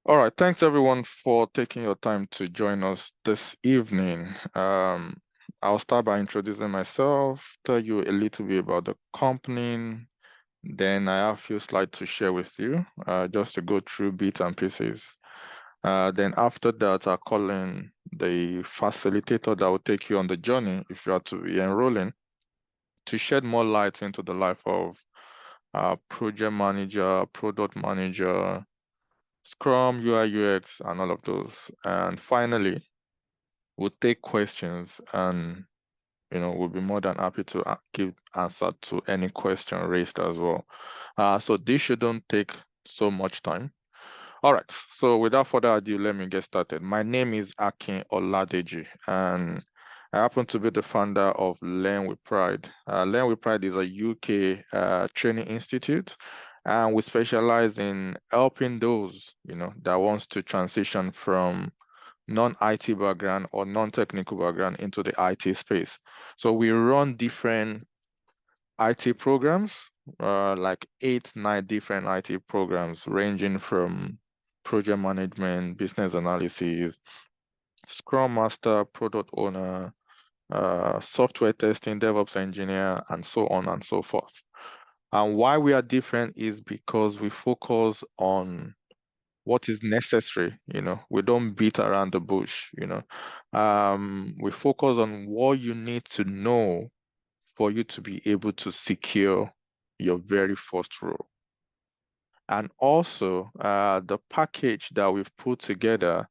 All right, thanks everyone for taking your time to join us this evening. I'll start by introducing myself, tell you a little bit about the company, then I have a few slides to share with you, just to go through bits and pieces. Then after that, I'll call in the facilitator that will take you on the journey if you are to be enrolling to shed more light into the life of project manager, product manager, Scrum, UI, UX, and all of those. And finally, we'll take questions and we'll be more than happy to give answer to any question raised as well. So this shouldn't take so much time. All right, so without further ado, let me get started. My name is Akin Oladeji, and I happen to be the founder of Learn with Pride. Learn with Pride is a UK training institute, and we specialize in helping those, that wants to transition from non-IT background or non-technical background into the IT space. So we run different IT programs, like 8, 9 different IT programs, ranging from project management, business analysis, Scrum Master, product owner, software testing, DevOps engineer, and so on and so forth. And why we are different is because we focus on what is necessary. We don't beat around the bush. We focus on what you need to know for you to be able to secure your very first role. And also, the package that we've put together,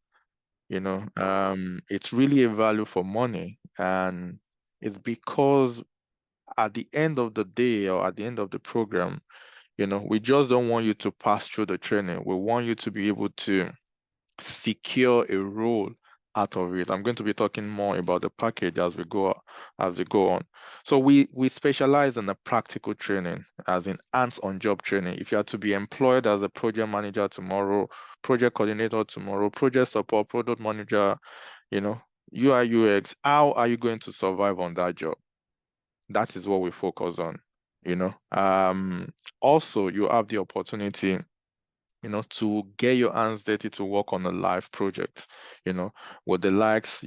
it's really a value for money. And it's because at the end of the day or at the end of the program, we just don't want you to pass through the training. We want you to be able to secure a role out of it. I'm going to be talking more about the package as we go on. So we specialize in the practical training, as in hands-on job training. If you are to be employed as a project manager tomorrow, project coordinator tomorrow, project support, product manager, you know, UI UX, how are you going to survive on that job? That is what we focus on. You know, also you have the opportunity to get your hands dirty to work on a live project, with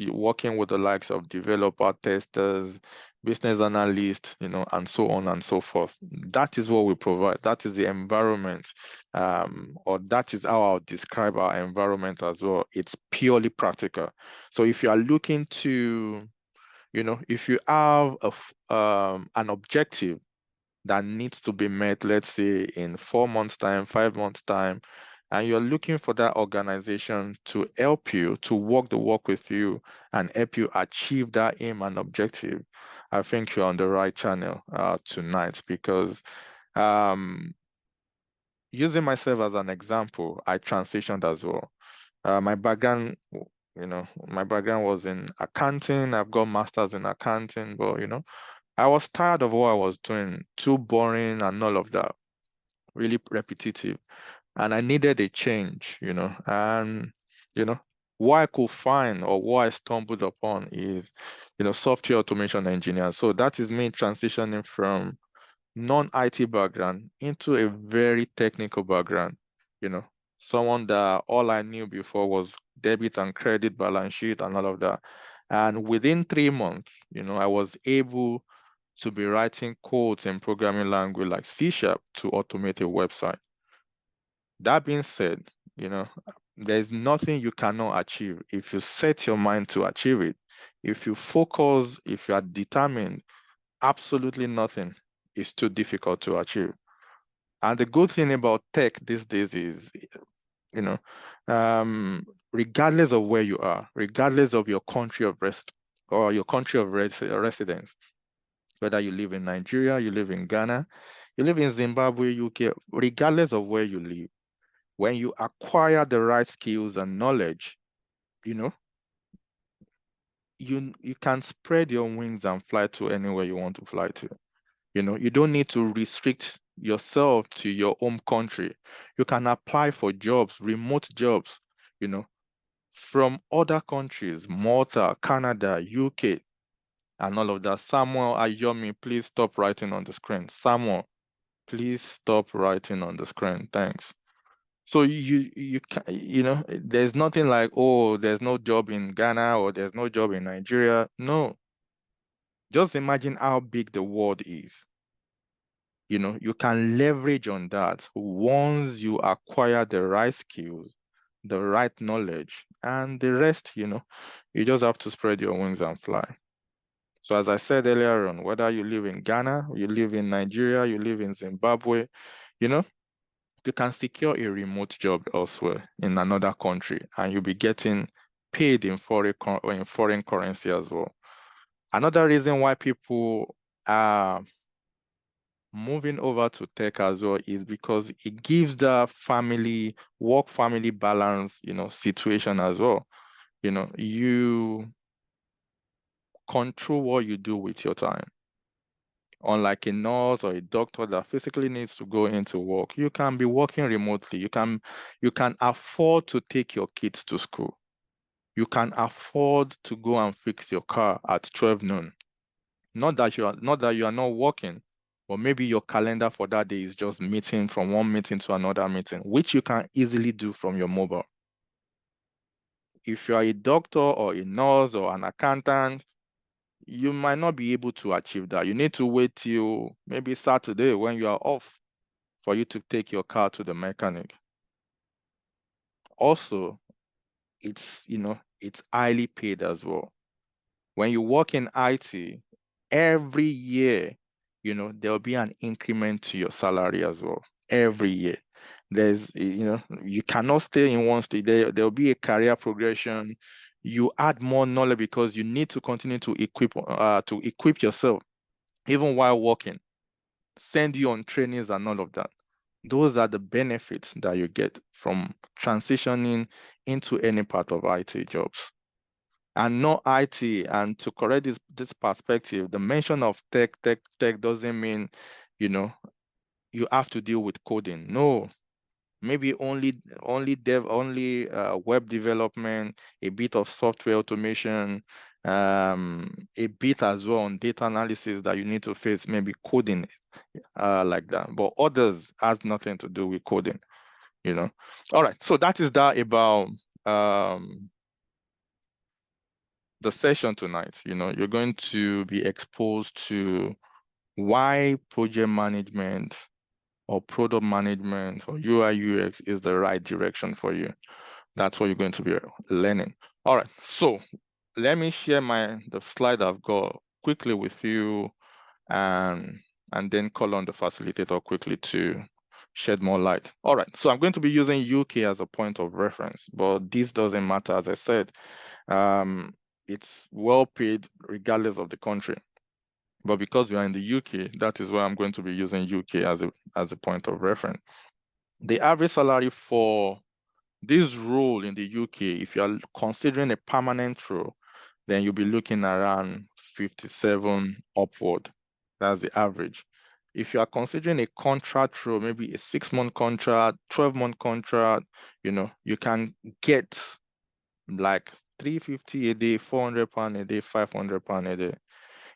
working with the likes of developer, testers, business analysts, and so on and so forth. That is what we provide. That is the environment, or that is how I'll describe our environment as well. It's purely practical. So if you are looking to, if you have an objective that needs to be met, let's say in 4 months' time, 5 months' time, and you're looking for that organization to help you, to walk the walk with you and help you achieve that aim and objective, I think you're on the right channel tonight because um, using myself as an example, I transitioned as well. My background was in accounting. I've got masters in accounting, but I was tired of what I was doing, too boring and all of that, really repetitive. And I needed a change, and, you know, what I could find or what I stumbled upon is, software automation engineer. So that is me transitioning from non-IT background into a very technical background, you know, someone that all I knew before was debit and credit balance sheet and all of that. And within 3 months, I was able to be writing codes in programming language like C# to automate a website. That being said, there's nothing you cannot achieve if you set your mind to achieve it. If you focus, if you are determined, absolutely nothing is too difficult to achieve. And the good thing about tech these days is, you know, um, regardless of where you are, regardless of your country of rest or your country of residence, whether you live in Nigeria, you live in Ghana, you live in Zimbabwe, UK, regardless of where you live, when you acquire the right skills and knowledge, you know, you can spread your wings and fly to anywhere you want to fly to. You don't need to restrict yourself to your home country. You can apply for jobs, remote jobs, you know, from other countries, Malta, Canada, UK, and all of that. Samuel Ayomi, please stop writing on the screen. Samuel, please stop writing on the screen. Thanks. So you can, there's nothing like, oh, there's no job in Ghana or there's no job in Nigeria. No, just imagine how big the world is. You can leverage on that once you acquire the right skills, the right knowledge, and the rest, you just have to spread your wings and fly. So as I said earlier on, whether you live in Ghana, you live in Nigeria, you live in Zimbabwe, you know, you can secure a remote job elsewhere in another country, and you'll be getting paid in foreign currency as well. Another reason why people are moving over to tech as well is because it gives the work family balance, situation as well. You control what you do with your time. Unlike a nurse or a doctor that physically needs to go into work, you can be working remotely. You can afford to take your kids to school. You can afford to go and fix your car at 12 noon. Not that you are not working, but maybe your calendar for that day is just meeting from one meeting to another meeting, which you can easily do from your mobile. If you are a doctor or a nurse or an accountant, you might not be able to achieve that. You need to wait till maybe Saturday when you are off for you to take your car to the mechanic. Also, it's highly paid as well. When you work in IT, every year, there'll be an increment to your salary as well. Every year. You cannot stay in one state. There'll be a career progression. You add more knowledge because you need to continue to equip yourself, even while working, send you on trainings and all of that. Those are the benefits that you get from transitioning into any part of IT jobs. And not IT. And to correct this perspective, the mention of tech doesn't mean, you know, you have to deal with coding. No, maybe only web development, a bit of software automation, a bit as well on data analysis that you need to face, maybe coding, like that. But others has nothing to do with coding. All right, so that is that about the session tonight. You're going to be exposed to why project management or product management or UI UX is the right direction for you. That's what you're going to be learning. All right, so let me share the slide I've got quickly with you, and then call on the facilitator quickly to shed more light. All right, so I'm going to be using UK as a point of reference, but this doesn't matter. As I said, it's well paid regardless of the country. But because we are in the UK, that is why I'm going to be using UK as a point of reference. The average salary for this role in the UK, if you are considering a permanent role, then you'll be looking around 57 upward. That's the average. If you are considering a contract role, maybe a 6-month contract, 12-month contract, you can get like 350 a day, 400 pounds a day, 500 pounds a day.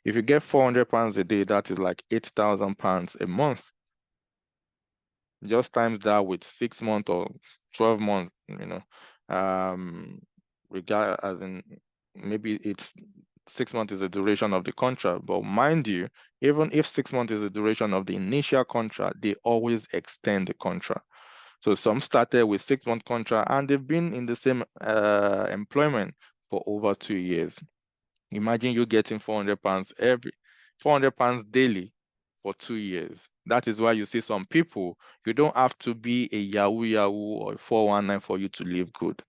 If you get 400 pounds a day, that is like 8,000 pounds a month. Just times that with 6 months or 12 months, regard as in maybe it's 6 months is the duration of the contract. But mind you, even if 6 months is the duration of the initial contract, they always extend the contract. So some started with 6-month contract and they've been in the same employment for over 2 years. Imagine you getting 400 pounds daily for 2 years. That is why you see some people, you don't have to be a Yahoo or a 419 for you to live good.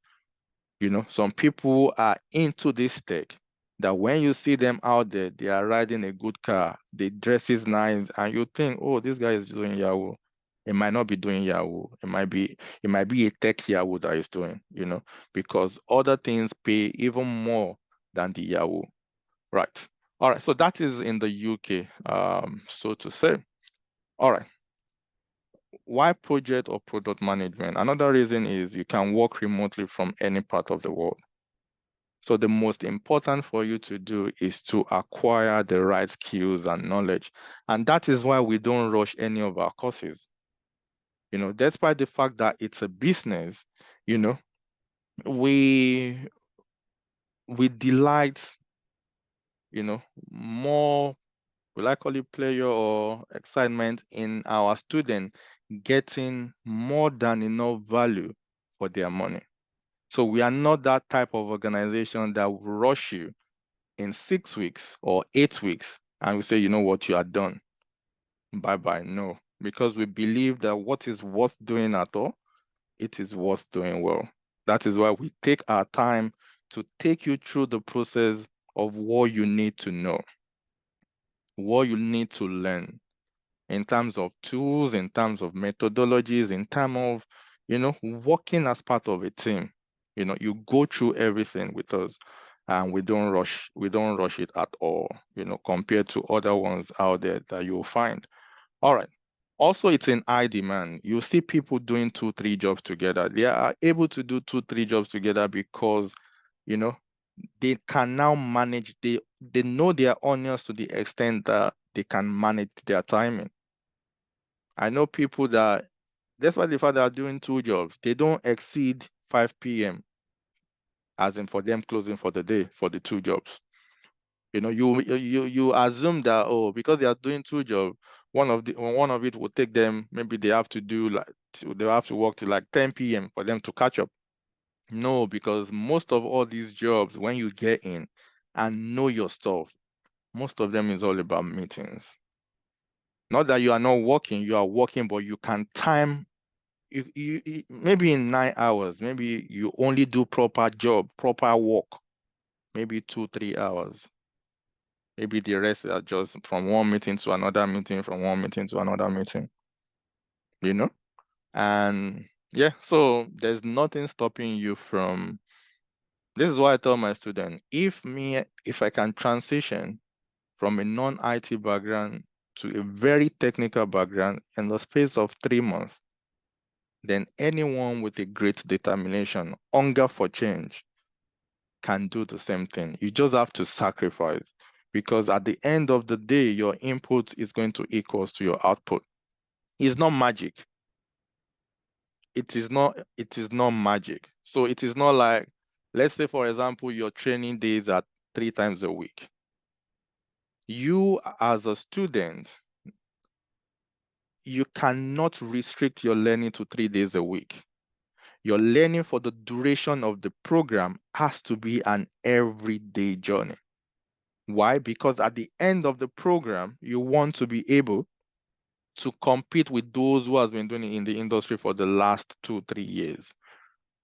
Some people are into this tech that when you see them out there, they are riding a good car, they dresses nice, and you think, oh, this guy is doing Yahoo. It might not be doing Yahoo. It might be a tech Yahoo that is doing, because other things pay even more than the Yahoo. Right. All right. So that is in the UK, so to say. All right. Why project or product management? Another reason is you can work remotely from any part of the world. So the most important for you to do is to acquire the right skills and knowledge. And that is why we don't rush any of our courses. Despite the fact that it's a business, we delight, more, will I call it pleasure or excitement in our student getting more than enough value for their money. So we are not that type of organization that will rush you in 6 weeks or 8 weeks and we say, you know what, you are done. Bye-bye. No, because we believe that what is worth doing at all, it is worth doing well. That is why we take our time to take you through the process of what you need to know, what you need to learn in terms of tools, in terms of methodologies, in terms of, working as part of a team. You go through everything with us and we don't rush it at all, compared to other ones out there that you'll find. All right. Also, it's in high demand. You see people doing 2, 3 jobs together. They are able to do 2, 3 jobs together because, they can now manage, they know their onions to the extent that they can manage their timing. I know people that, despite the fact they are doing 2 jobs, they don't exceed 5 p.m. as in for them closing for the day for the 2 jobs. You assume that, oh, because they are doing 2 jobs, one of it will take them, maybe they have to work till like 10 p.m. for them to catch up. No, because most of all these jobs, when you get in and know your stuff, most of them is all about meetings. Not that you are not working, you are working, but you can time maybe in 9 hours, maybe you only do proper job, proper work, maybe 2, 3 hours. Maybe the rest are just from one meeting to another meeting, from one meeting to another meeting, And yeah, so there's nothing stopping you from, this is why I tell my student, if I can transition from a non-IT background to a very technical background in the space of 3 months, then anyone with a great determination, hunger for change, can do the same thing. You just have to sacrifice, because at the end of the day, your input is going to equals to your output. It's not magic. It is not magic. So it is not like, let's say, for example, your training days are 3 times a week. You as a student, you cannot restrict your learning to 3 days a week. Your learning for the duration of the program has to be an everyday journey. Why? Because at the end of the program, you want to be able to compete with those who has been doing it in the industry for the last 2, 3 years.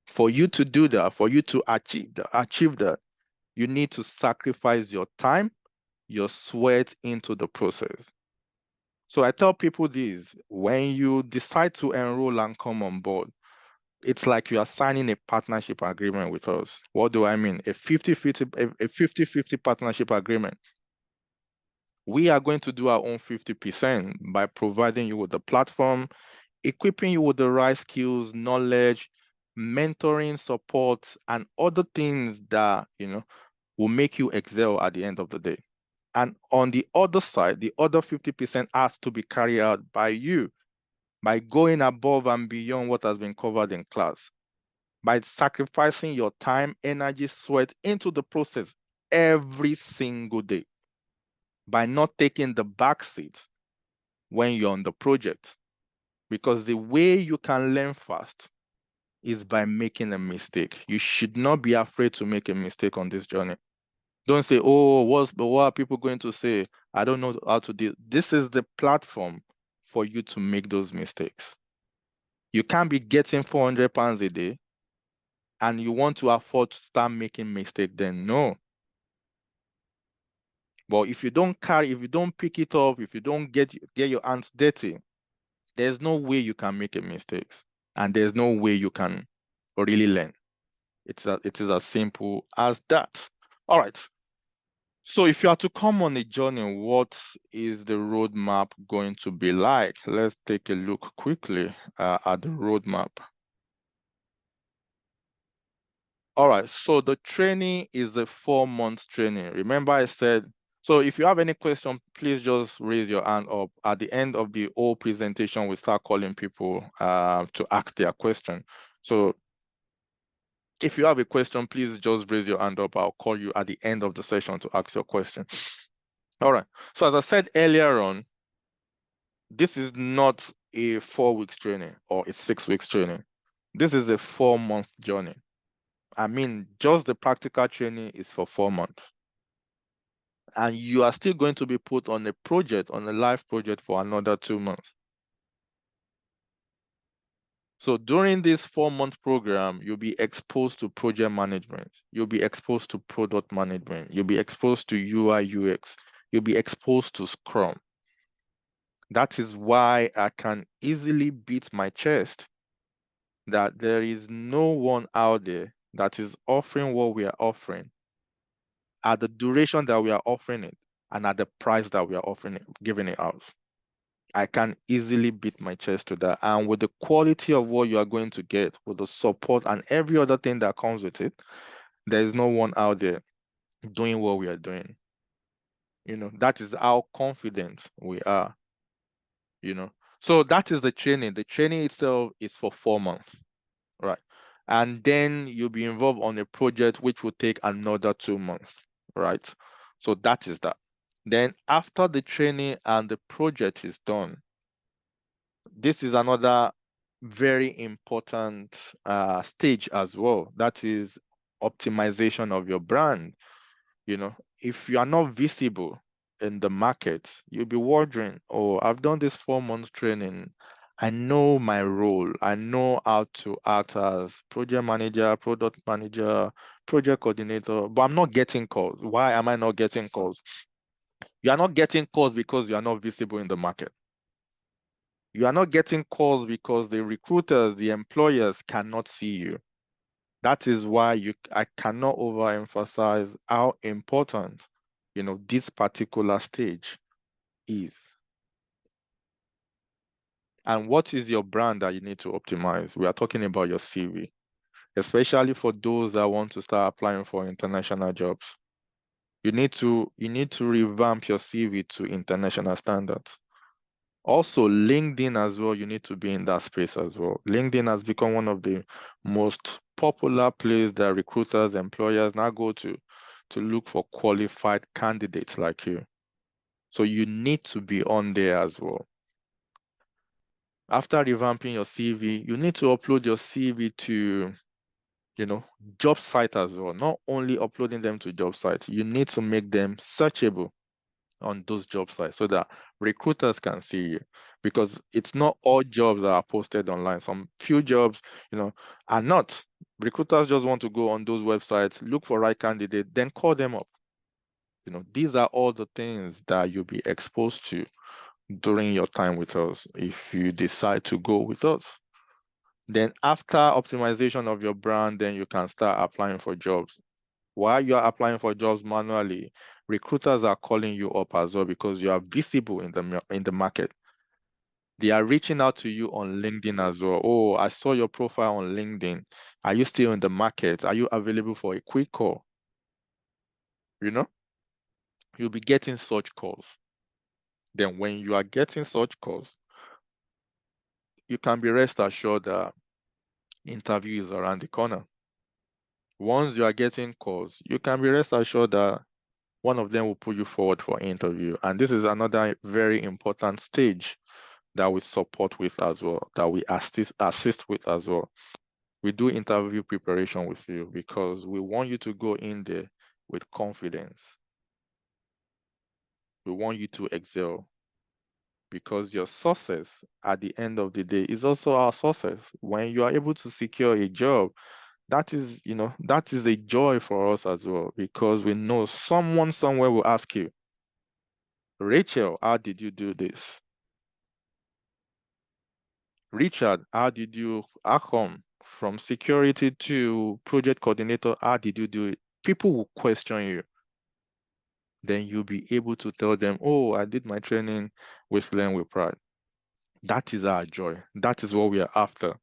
For you to do that, for you to achieve that, you need to sacrifice your time, your sweat into the process. So I tell people this, when you decide to enroll and come on board, it's like you are signing a partnership agreement with us. What do I mean? A 50-50 partnership agreement. We are going to do our own 50% by providing you with the platform, equipping you with the right skills, knowledge, mentoring, support, and other things that, will make you excel at the end of the day. And on the other side, the other 50% has to be carried out by you, by going above and beyond what has been covered in class, by sacrificing your time, energy, sweat into the process every single day, by not taking the back seat when you're on the project. Because the way you can learn fast is by making a mistake. You should not be afraid to make a mistake on this journey. Don't say, oh, what are people going to say? I don't know how to do. This is the platform for you to make those mistakes. You can't be getting 400 pounds a day and you want to afford to start making mistakes, then no. But if you don't pick it up, if you don't get your hands dirty, there's no way you can make a mistake. And there's no way you can really learn. It is as simple as that. All right. So if you are to come on a journey, what is the roadmap going to be like? Let's take a look quickly at the roadmap. All right, so the training is a 4-month training. Remember I said So if you have any question, please just raise your hand up. At the end of the whole presentation, we start calling people to ask their question. So if you have a question, please just raise your hand up. I'll call you at the end of the session to ask your question. All right. So as I said earlier on, this is not a 4 weeks training or a 6 weeks training. This is a 4-month journey. I mean, just the practical training is for 4 months. And you are still going to be put on a project, on a live project for another 2 months. So during this 4-month program, you'll be exposed to project management. You'll be exposed to product management. You'll be exposed to UI, UX. You'll be exposed to Scrum. That is why I can easily beat my chest that there is no one out there that is offering what we are offering at the duration that we are offering it and at the price that we are offering it, giving it out. I can easily beat my chest to that. And with the quality of what you are going to get, with the support and every other thing that comes with it, there is no one out there doing what we are doing. That is how confident we are, So that is the training. The training itself is for 4 months, right? And then you'll be involved on a project which will take another 2 months, right? So that is that. Then after the training and the project is done, this is another very important stage as well. That is optimization of your brand. If you are not visible in the market, you'll be wondering, oh, I've done this 4 months training. I know my role. I know how to act as project manager, product manager, project coordinator, but I'm not getting calls. Why am I not getting calls? You are not getting calls because you are not visible in the market. You are not getting calls because the recruiters, the employers cannot see you. That is why I cannot overemphasize how important, this particular stage is. And what is your brand that you need to optimize? We are talking about your CV, especially for those that want to start applying for international jobs. You need to revamp your CV to international standards. Also, LinkedIn as well, you need to be in that space as well. LinkedIn has become one of the most popular places that recruiters, employers now go to look for qualified candidates like you. So you need to be on there as well. After revamping your CV, you need to upload your CV to, job site as well. Not only uploading them to job sites, you need to make them searchable on those job sites so that recruiters can see you, because it's not all jobs that are posted online. Some few jobs, are not. Recruiters just want to go on those websites, look for right candidate, then call them up. These are all the things that you'll be exposed to during your time with us if you decide to go with us. Then after optimization of your brand, then you can start applying for jobs. While you are applying for jobs manually, recruiters are calling you up as well because you are visible in the market. They are reaching out to you on LinkedIn as well. Oh, I saw your profile on LinkedIn. Are you still in the market? Are you available for a quick call? You'll be getting such calls. Then when you are getting such calls, you can be rest assured that interview is around the corner. Once you are getting calls, you can be rest assured that one of them will put you forward for interview. And this is another very important stage that we support with as well, that we assist with as well. We do interview preparation with you because we want you to go in there with confidence. We want you to excel because your success at the end of the day is also our success. When you are able to secure a job, that is a joy for us as well, because we know someone somewhere will ask you, Rachel, how did you do this? Richard, how did you come from security to project coordinator? How did you do it? People will question you. Then you'll be able to tell them, oh, I did my training with Learn with Pride. That is our joy. That is what we are after,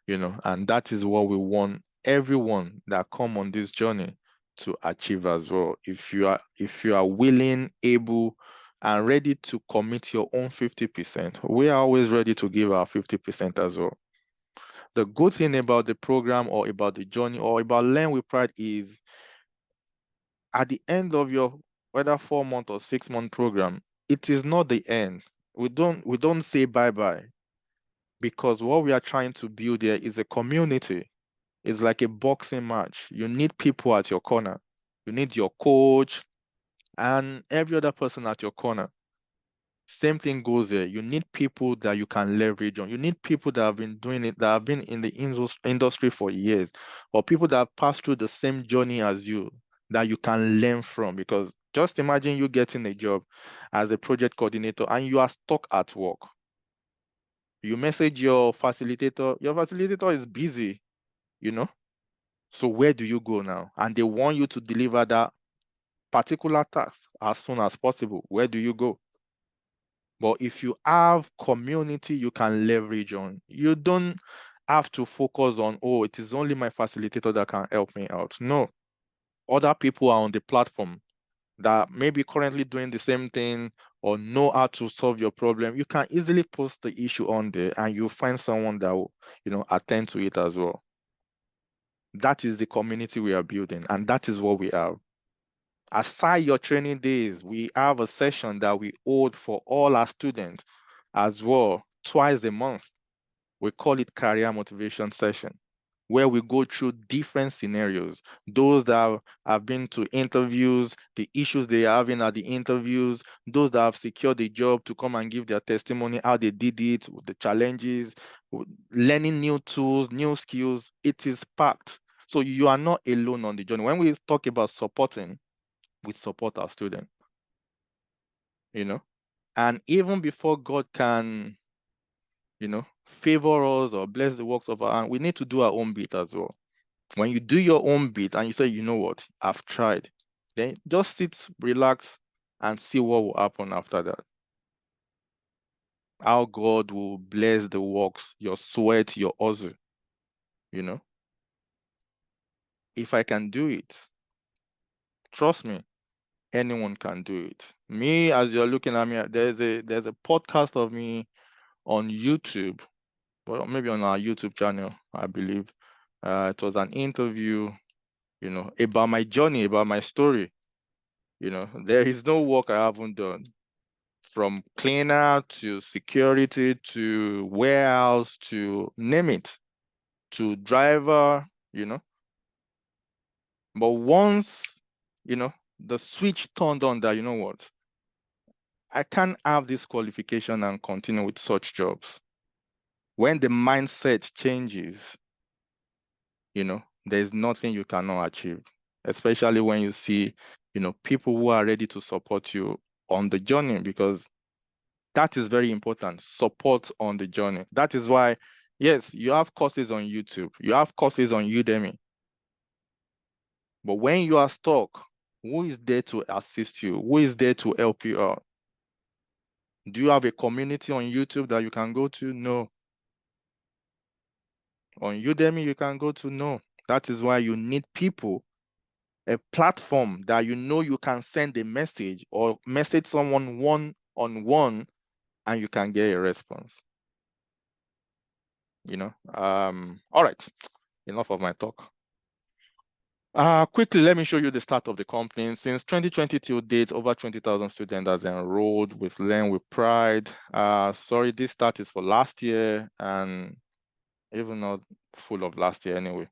and that is what we want everyone that come on this journey to achieve as well. If you are willing, able, and ready to commit your own 50%, we are always ready to give our 50% as well. The good thing about the program or about the journey or about Learn with Pride is at the end of your whether 4-month or 6-month program, it is not the end. We don't say bye-bye, because what we are trying to build here is a community. It's like a boxing match. You need people at your corner. You need your coach and every other person at your corner. Same thing goes there. You need people that you can leverage on. You need people that have been doing it, that have been in the industry for years, or people that have passed through the same journey as you, that you can learn from. Because just imagine you getting a job as a project coordinator and you are stuck at work. You message your facilitator is busy, you know? So where do you go now? And they want you to deliver that particular task as soon as possible. Where do you go? But if you have community you can leverage on, you don't have to focus on, oh, it is only my facilitator that can help me out. No, other people are on the platform that may be currently doing the same thing or know how to solve your problem. You can easily post the issue on there and you find someone that will, attend to it as well. That is the community we are building, and that is what we have. Aside your training days, we have a session that we hold for all our students as well, twice a month. We call it career motivation session, where we go through different scenarios. Those that have been to interviews, the issues they are having at the interviews, those that have secured a job to come and give their testimony, how they did it, the challenges, learning new tools, new skills. It is packed. So you are not alone on the journey. When we talk about supporting, we support our students, and even before God can, favor us or bless the works of our hand, we need to do our own bit as well. When you do your own bit and you say, you know what, I've tried, then just sit, relax, and see what will happen after that. How God will bless the works, your sweat, your hustle, If I can do it, trust me, anyone can do it. Me, as you're looking at me, there's a podcast of me on YouTube, well, maybe on our YouTube channel, I believe. It was an interview, about my journey, about my story. There is no work I haven't done, from cleaner to security to warehouse to name it, to driver, But once, the switch turned on that, you know what, I can't have this qualification and continue with such jobs. When the mindset changes, there's nothing you cannot achieve, especially when you see, people who are ready to support you on the journey, because that is very important. Support on the journey. That is why, yes, you have courses on YouTube, you have courses on Udemy, but when you are stuck, who is there to assist you? Who is there to help you out? Do you have a community on YouTube that you can go to? No. On Udemy, you can go to? No. That is why you need people, a platform that you can send a message or message someone one-on-one and you can get a response. All right, enough of my talk. Quickly, let me show you the start of the company. Since 2020 till date, over 20,000 students has enrolled with Learn with Pride. Sorry, this start is for last year and even not full of last year anyway,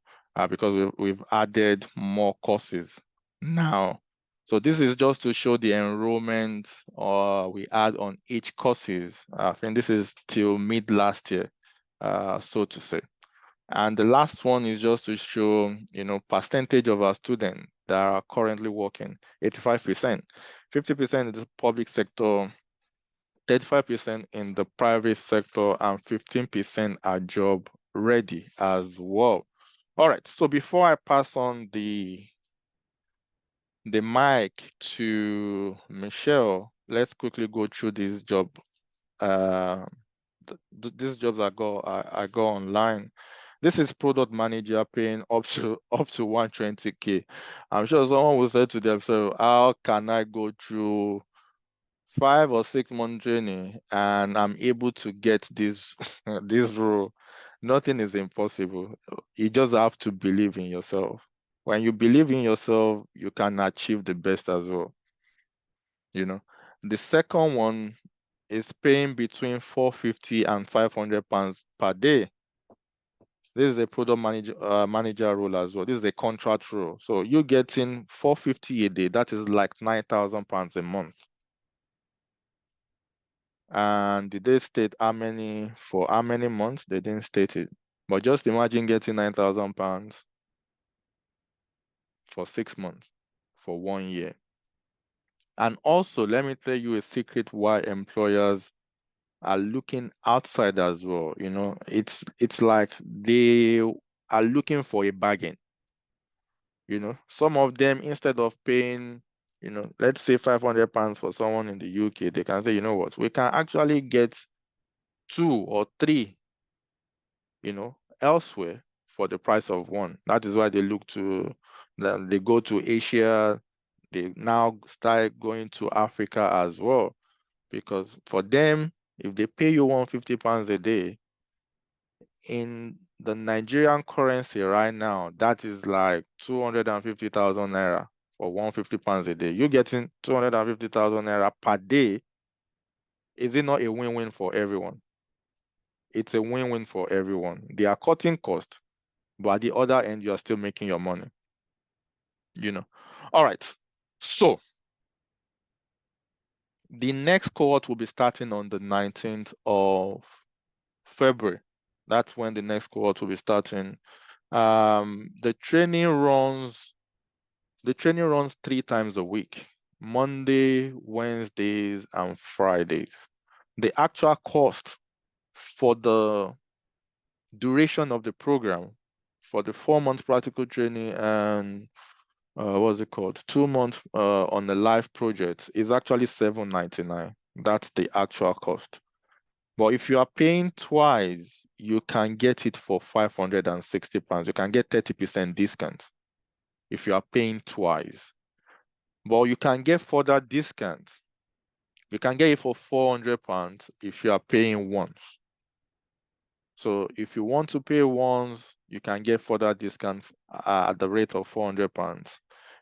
because we've added more courses now. So this is just to show the enrollment we add on each courses. I think this is till mid last year, so to say. And the last one is just to show, percentage of our students that are currently working, 85%, 50% in the public sector, 35% in the private sector, and 15% are job ready as well. All right, so before I pass on the mic to Michelle, let's quickly go through this job. These jobs I go online. This is product manager paying up to 120K. I'm sure someone will say to themselves, how can I go through 5 or 6 month training and I'm able to get this this role? Nothing is impossible. You just have to believe in yourself. When you believe in yourself, you can achieve the best as well. You know, the second one is paying between 450 and 500 pounds per day. This is a product manager role as well. This is a contract role. So you're getting 450 a day. That is like 9,000 pounds a month. And did they state for how many months? They didn't state it. But just imagine getting 9,000 pounds for 6 months, for 1 year. And also, let me tell you a secret why employers are looking outside as well. You know, it's like they are looking for a bargain. You know, some of them, instead of paying, let's say 500 pounds for someone in the UK, they can say, you know what, we can actually get 2 or 3, elsewhere for the price of one. That is why they go to Asia. They now start going to Africa as well, because for them, if they pay you 150 pounds a day, in the Nigerian currency right now, that is like 250,000 naira for 150 pounds a day. You're getting 250,000 naira per day. Is it not a win-win for everyone? It's a win-win for everyone. They are cutting costs, but at the other end, you are still making your money. All right. So the next cohort will be starting on the 19th of February. That's when the next cohort will be starting. The training runs 3 times a week: Monday, Wednesdays, and Fridays. The actual cost for the duration of the program, for the 4 month practical training and what's it called, 2 months on the live project, is actually $799. That's the actual cost. But if you are paying twice, you can get it for £560. You can get 30% discount if you are paying twice. But you can get further discounts. You can get it for £400 if you are paying once. So if you want to pay once, you can get further discount at the rate of £400.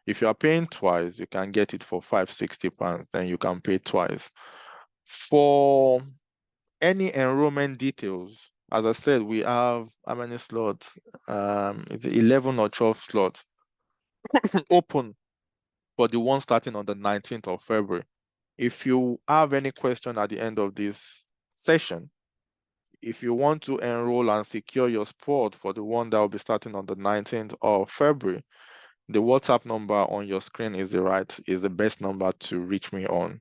If you are paying twice, you can get it for £560. Then you can pay twice. For any enrollment details, as I said, we have how many slots? It's 11 or 12 slots open for the one starting on the 19th of February. If you have any question at the end of this session, if you want to enroll and secure your spot for the one that will be starting on the 19th of February, the WhatsApp number on your screen is the best number to reach me on.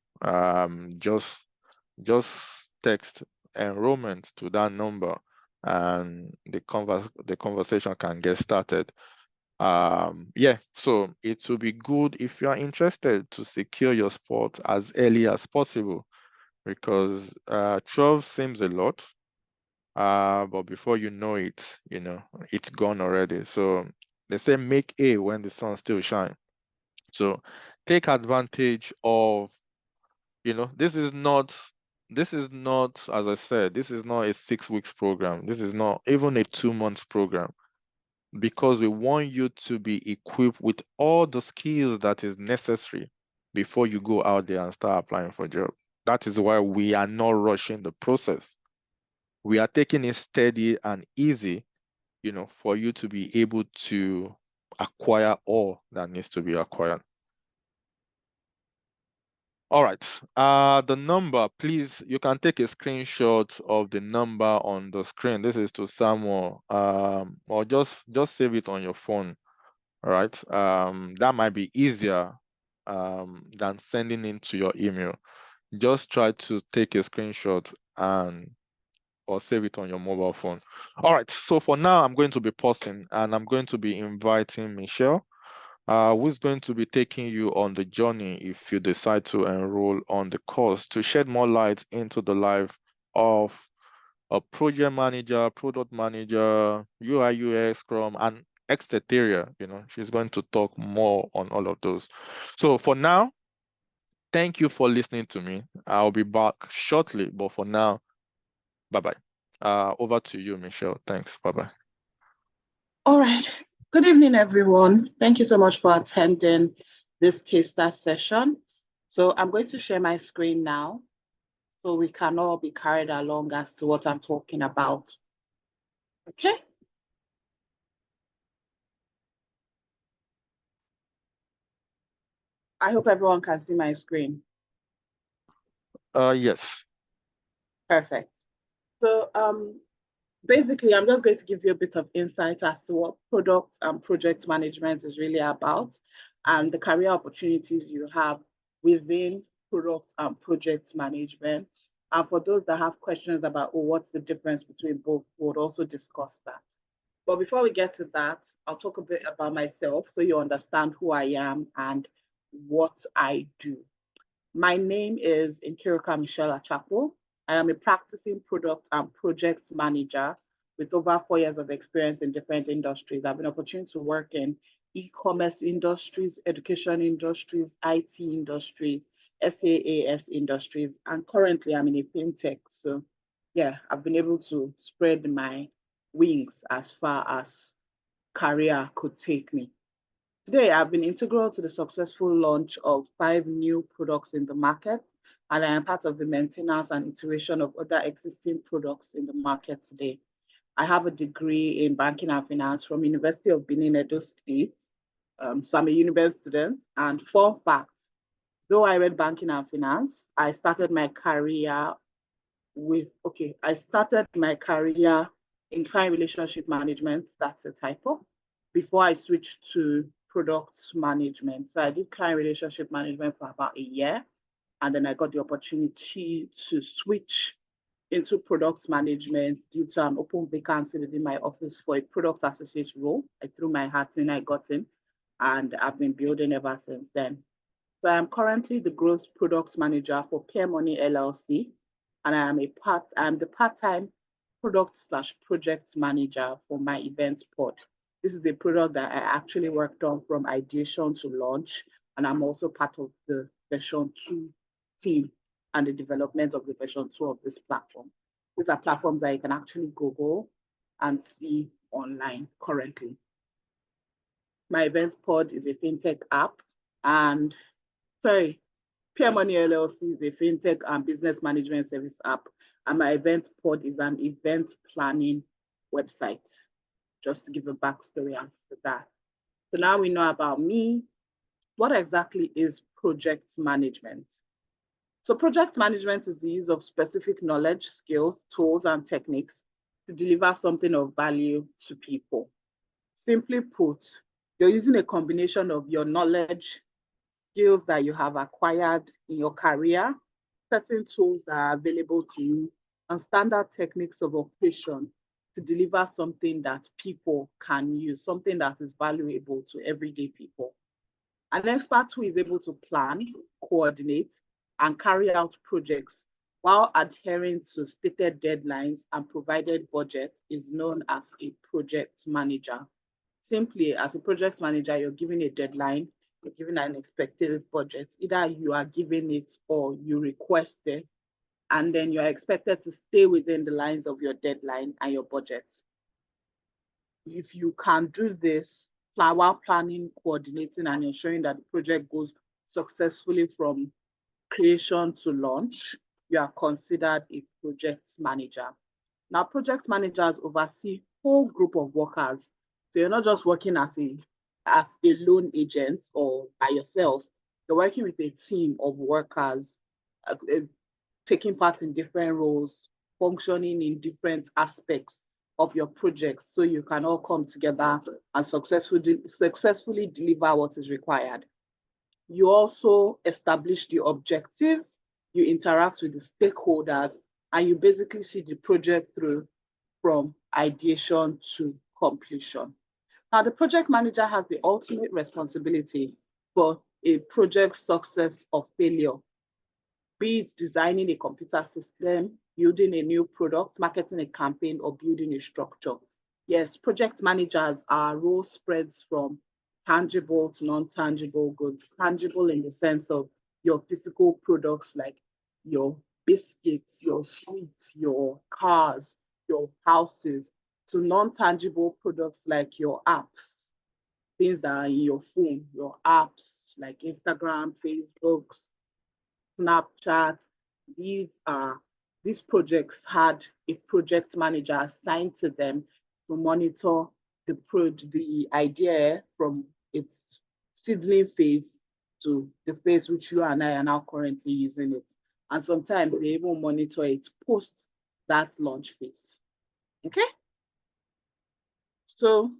Just text enrollment to that number, and the conversation can get started. Yeah, so it will be good if you are interested to secure your spot as early as possible, because 12 seems a lot, but before you know it, it's gone already. So they say make hay when the sun still shines. So take advantage of, this is not, as I said, this is not a 6 weeks program. This is not even a 2 months program, because we want you to be equipped with all the skills that is necessary before you go out there and start applying for job. That is why we are not rushing the process. We are taking it steady and easy, for you to be able to acquire all that needs to be acquired. All right. The number, please, you can take a screenshot of the number on the screen. This is to Samuel. Or just save it on your phone. All right. That might be easier than sending it to your email. Just try to take a screenshot or save it on your mobile phone. All right. So for now, I'm going to be pausing and I'm going to be inviting Michelle, who's going to be taking you on the journey if you decide to enroll on the course, to shed more light into the life of a project manager, product manager, UI, UX, Scrum, and etc. She's going to talk more on all of those. So for now, thank you for listening to me. I'll be back shortly, but for now, bye-bye. Over to you, Michelle. Thanks. Bye-bye. All right. Good evening, everyone. Thank you so much for attending this taster session. So I'm going to share my screen now so we can all be carried along as to what I'm talking about. Okay. I hope everyone can see my screen. Yes. Perfect. So basically, I'm just going to give you a bit of insight as to what product and project management is really about and the career opportunities you have within product and project management. And for those that have questions about, what's the difference between both, we'll also discuss that. But before we get to that, I'll talk a bit about myself so you understand who I am and what I do. My name is Nkiruka Michelle Achapo. I am a practicing product and project manager with over 4 years of experience in different industries. I've been opportunity to work in e-commerce industries, education industries, IT industries, SaaS industries, and currently I'm in a fintech. So yeah, I've been able to spread my wings as far as career could take me. Today, I've been integral to the successful launch of 5 new products in the market, and I am part of the maintenance and iteration of other existing products in the market today. I have a degree in banking and finance from University of Benin, Edo State. So I'm a university student. And fun fact, though I read banking and finance, I started my career in client relationship management. That's a typo. Before I switched to product management. So I did client relationship management for about a year. And then I got the opportunity to switch into product management due to an open vacancy within my office for a product associate role. I threw my hat in, I got in, and I've been building ever since then. So I am currently the growth product manager for Peer Money LLC, and I'm the part-time product/project manager for my event pod. This is a product that I actually worked on from ideation to launch, and I'm also part of the version 2 team and the development of the version 2 of this platform. These are platforms that you can actually Google and see online currently. My event pod is a fintech app, and Peer Money LLC is a fintech and business management service app, and my event pod is an event planning website. Just to give a backstory as to that. So now we know about me. What exactly is project management? So project management is the use of specific knowledge, skills, tools, and techniques to deliver something of value to people. Simply put, you're using a combination of your knowledge, skills that you have acquired in your career, certain tools that are available to you, and standard techniques of operation to deliver something that people can use, something that is valuable to everyday people. An expert who is able to plan, coordinate, and carry out projects while adhering to stated deadlines and provided budget is known as a project manager. Simply, as a project manager, you're given a deadline, you're given an expected budget. Either you are given it or you request it, and then you're expected to stay within the lines of your deadline and your budget. If you can do this while planning, coordinating, and ensuring that the project goes successfully from creation to launch, you are considered a project manager. Now, project managers oversee a whole group of workers. So you're not just working as a lone agent or by yourself. You're working with a team of workers, taking part in different roles, functioning in different aspects of your project so you can all come together and successfully deliver what is required. You also establish the objectives, you interact with the stakeholders, and you basically see the project through from ideation to completion. Now, the project manager has the ultimate responsibility for a project success or failure, be it designing a computer system, building a new product, marketing a campaign, or building a structure. Yes, project managers, our role spreads from tangible to non-tangible goods. Tangible in the sense of your physical products like your biscuits, your sweets, your cars, your houses, to non-tangible products like your apps, things that are in your phone, your apps like Instagram, Facebook, Snapchat. These projects had a project manager assigned to them to monitor the idea from its seedling phase to the phase which you and I are now currently using it. And sometimes they even monitor it post that launch phase. Okay? So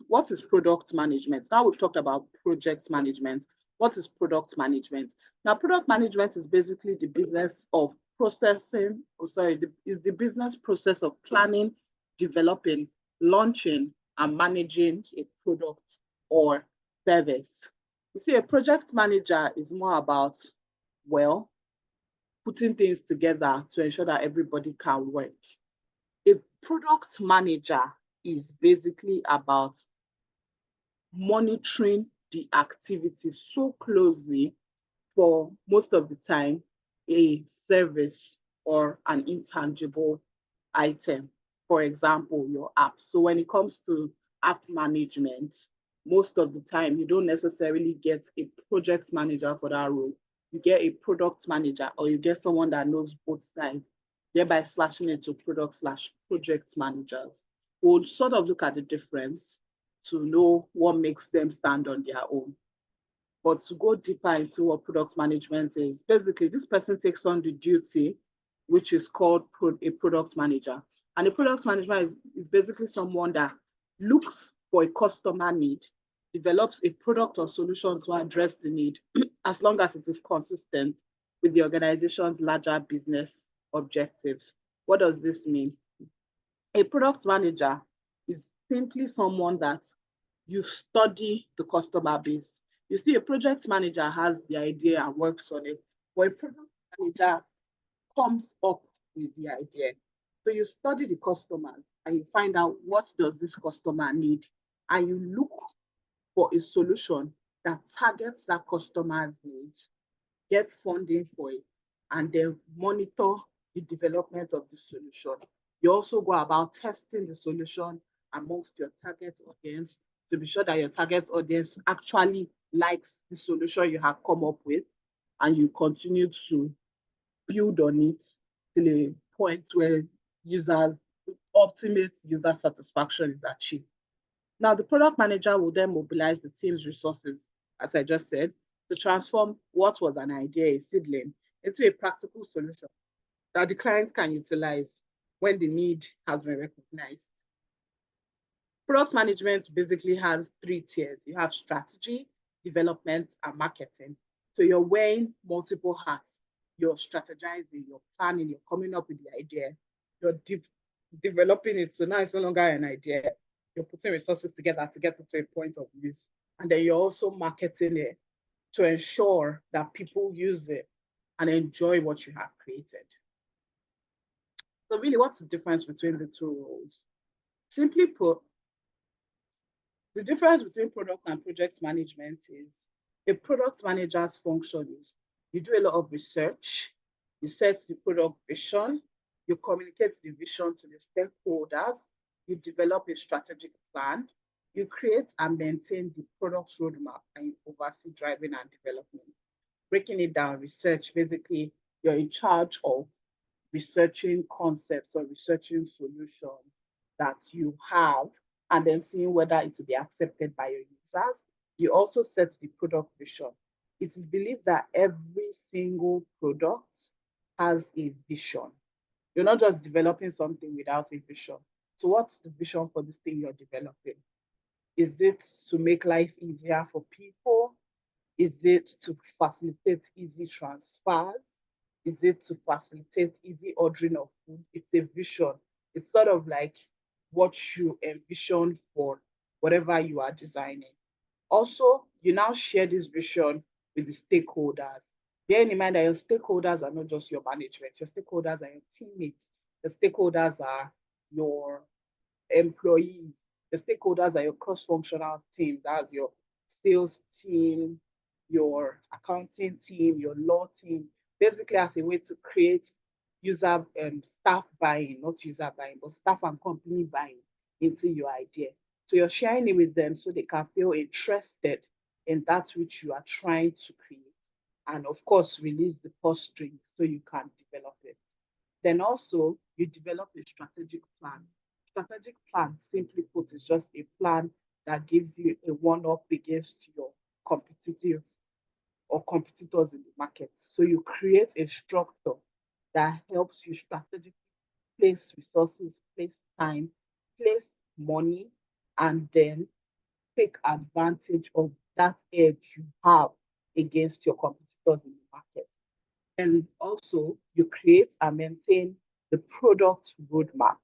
what is product management? Now we've talked about project management. What is product management? Now, product management is basically the business of processing, is the business process of planning, developing, launching, and managing a product or service. You see, a project manager is more about, well, putting things together to ensure that everybody can work. A product manager is basically about monitoring the activity so closely for most of the time a service or an intangible item. For example, your app. So when it comes to app management, most of the time you don't necessarily get a project manager for that role. You get a product manager or you get someone that knows both sides, thereby slashing it to product/project managers. We'll sort of look at the difference to know what makes them stand on their own. But to go deeper into what product management is, basically this person takes on the duty, which is called a product manager. And a product manager is basically someone that looks for a customer need, develops a product or solution to address the need, as long as it is consistent with the organization's larger business objectives. What does this mean? A product manager is simply someone that you study the customer base. You see, a project manager has the idea and works on it, but a product manager comes up with the idea. So you study the customers and you find out what does this customer need, and you look for a solution that targets that customer's needs, get funding for it, and then monitor the development of the solution. You also go about testing the solution amongst your target audience to be sure that your target audience actually likes the solution you have come up with, and you continue to build on it till a point where ultimate user satisfaction is achieved. Now, the product manager will then mobilize the team's resources, as I just said, to transform what was an idea, a seedling, into a practical solution that the client can utilize when the need has been recognized. Product management basically has 3 tiers. You have strategy, development, and marketing. So you're wearing multiple hats. You're strategizing, you're planning, you're coming up with the idea, you're developing it. So now it's no longer an idea. You're putting resources together to get it to a point of use. And then you're also marketing it to ensure that people use it and enjoy what you have created. So really, what's the difference between the 2 roles? Simply put, the difference between product and project management is a product manager's function is you do a lot of research, you set the product vision, you communicate the vision to the stakeholders, you develop a strategic plan, you create and maintain the product roadmap, and you oversee driving and development. Breaking it down, research, basically, you're in charge of researching concepts or researching solutions that you have and then seeing whether it will be accepted by your users. You also set the product vision. It is believed that every single product has a vision. You're not just developing something without a vision. So what's the vision for this thing you're developing? Is it to make life easier for people? Is it to facilitate easy transfers? Is it to facilitate easy ordering of food? It's a vision. It's sort of like what you envision for whatever you are designing. Also, you now share this vision with the stakeholders. Bear in mind that your stakeholders are not just your management, your stakeholders are your teammates, the stakeholders are your employees, the stakeholders are your cross-functional team, that's your sales team, your accounting team, your law team, basically as a way to create user staff buying, not user buying, but staff and company buying into your idea. So you're sharing it with them so they can feel interested in that which you are trying to create. And of course, release the purse strings so you can develop it. Then also, you develop a strategic plan. Strategic plan, simply put, is just a plan that gives you a one-up against your competitive or competitors in the market. So you create a structure that helps you strategically place resources, place time, place money, and then take advantage of that edge you have against your competitors in the market. And also, you create and maintain the product roadmap.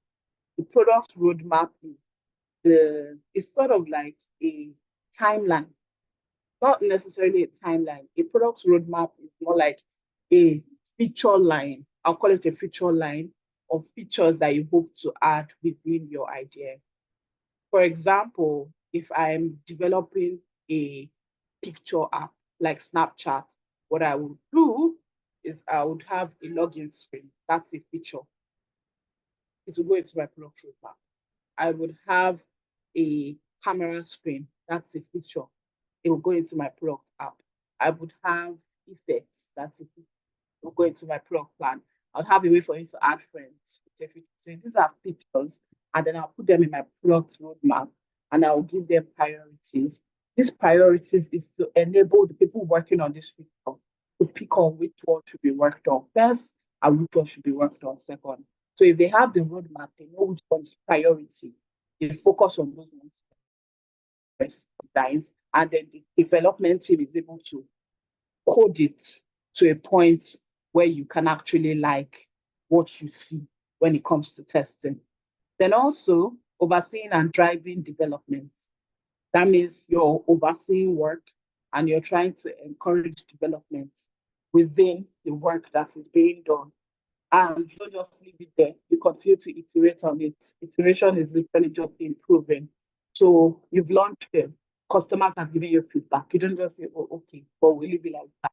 The product roadmap is it's sort of like a timeline, not necessarily a timeline. A product roadmap is more like a feature line. I'll call it a feature line of features that you hope to add within your idea. For example, if I'm developing a picture app like Snapchat, what I would do is I would have a login screen. That's a feature. It will go into my product roadmap. I would have a camera screen. That's a feature. It will go into my product app. I would have effects. That's a feature. It will go into my product plan. I'll have a way for you to add friends. It's a feature. So these are features, and then I'll put them in my product roadmap and I'll give them priorities. These priorities is to enable the people working on this feature to pick on which one should be worked on first and which one should be worked on second. So if they have the roadmap, they know which one is priority. They focus on those ones first times, and then the development team is able to code it to a point where you can actually like what you see when it comes to testing. Then also overseeing and driving development. That means you're overseeing work and you're trying to encourage development within the work that is being done. And you don't just leave it there, you continue to iterate on it. Iteration is literally just improving. So you've launched them, customers have given you feedback. You don't just say, oh, okay, but will it be like that?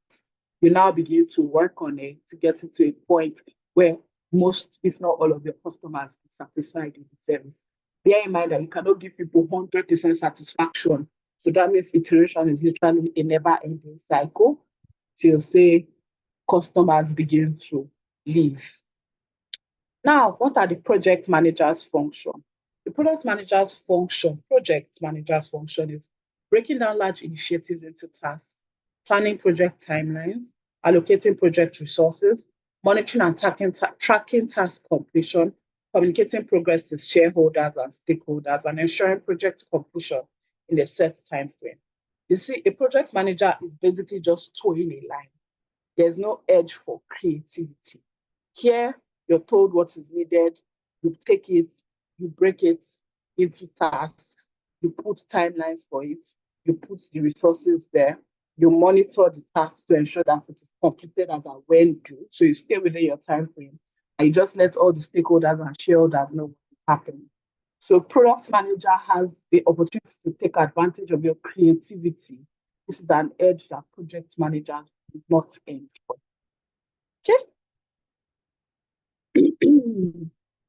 You now begin to work on it to get it to a point where most, if not all of your customers are satisfied with the service. Bear in mind that you cannot give people 100% satisfaction. So that means iteration is literally a never ending cycle till say customers begin to leave. Now, what are the project managers' function? The project manager's function is breaking down large initiatives into tasks, planning project timelines, allocating project resources, monitoring and tracking task completion, communicating progress to shareholders and stakeholders, and ensuring project completion in a set time frame. You see, a project manager is basically just towing a line. There's no edge for creativity. Here, you're told what is needed, you take it, you break it into tasks, you put timelines for it, you put the resources there, you monitor the tasks to ensure that it is completed as and when due. So you stay within your time frame and you just let all the stakeholders and shareholders know what's happening. So product manager has the opportunity to take advantage of your creativity. This is an edge that project managers do not enjoy. Okay.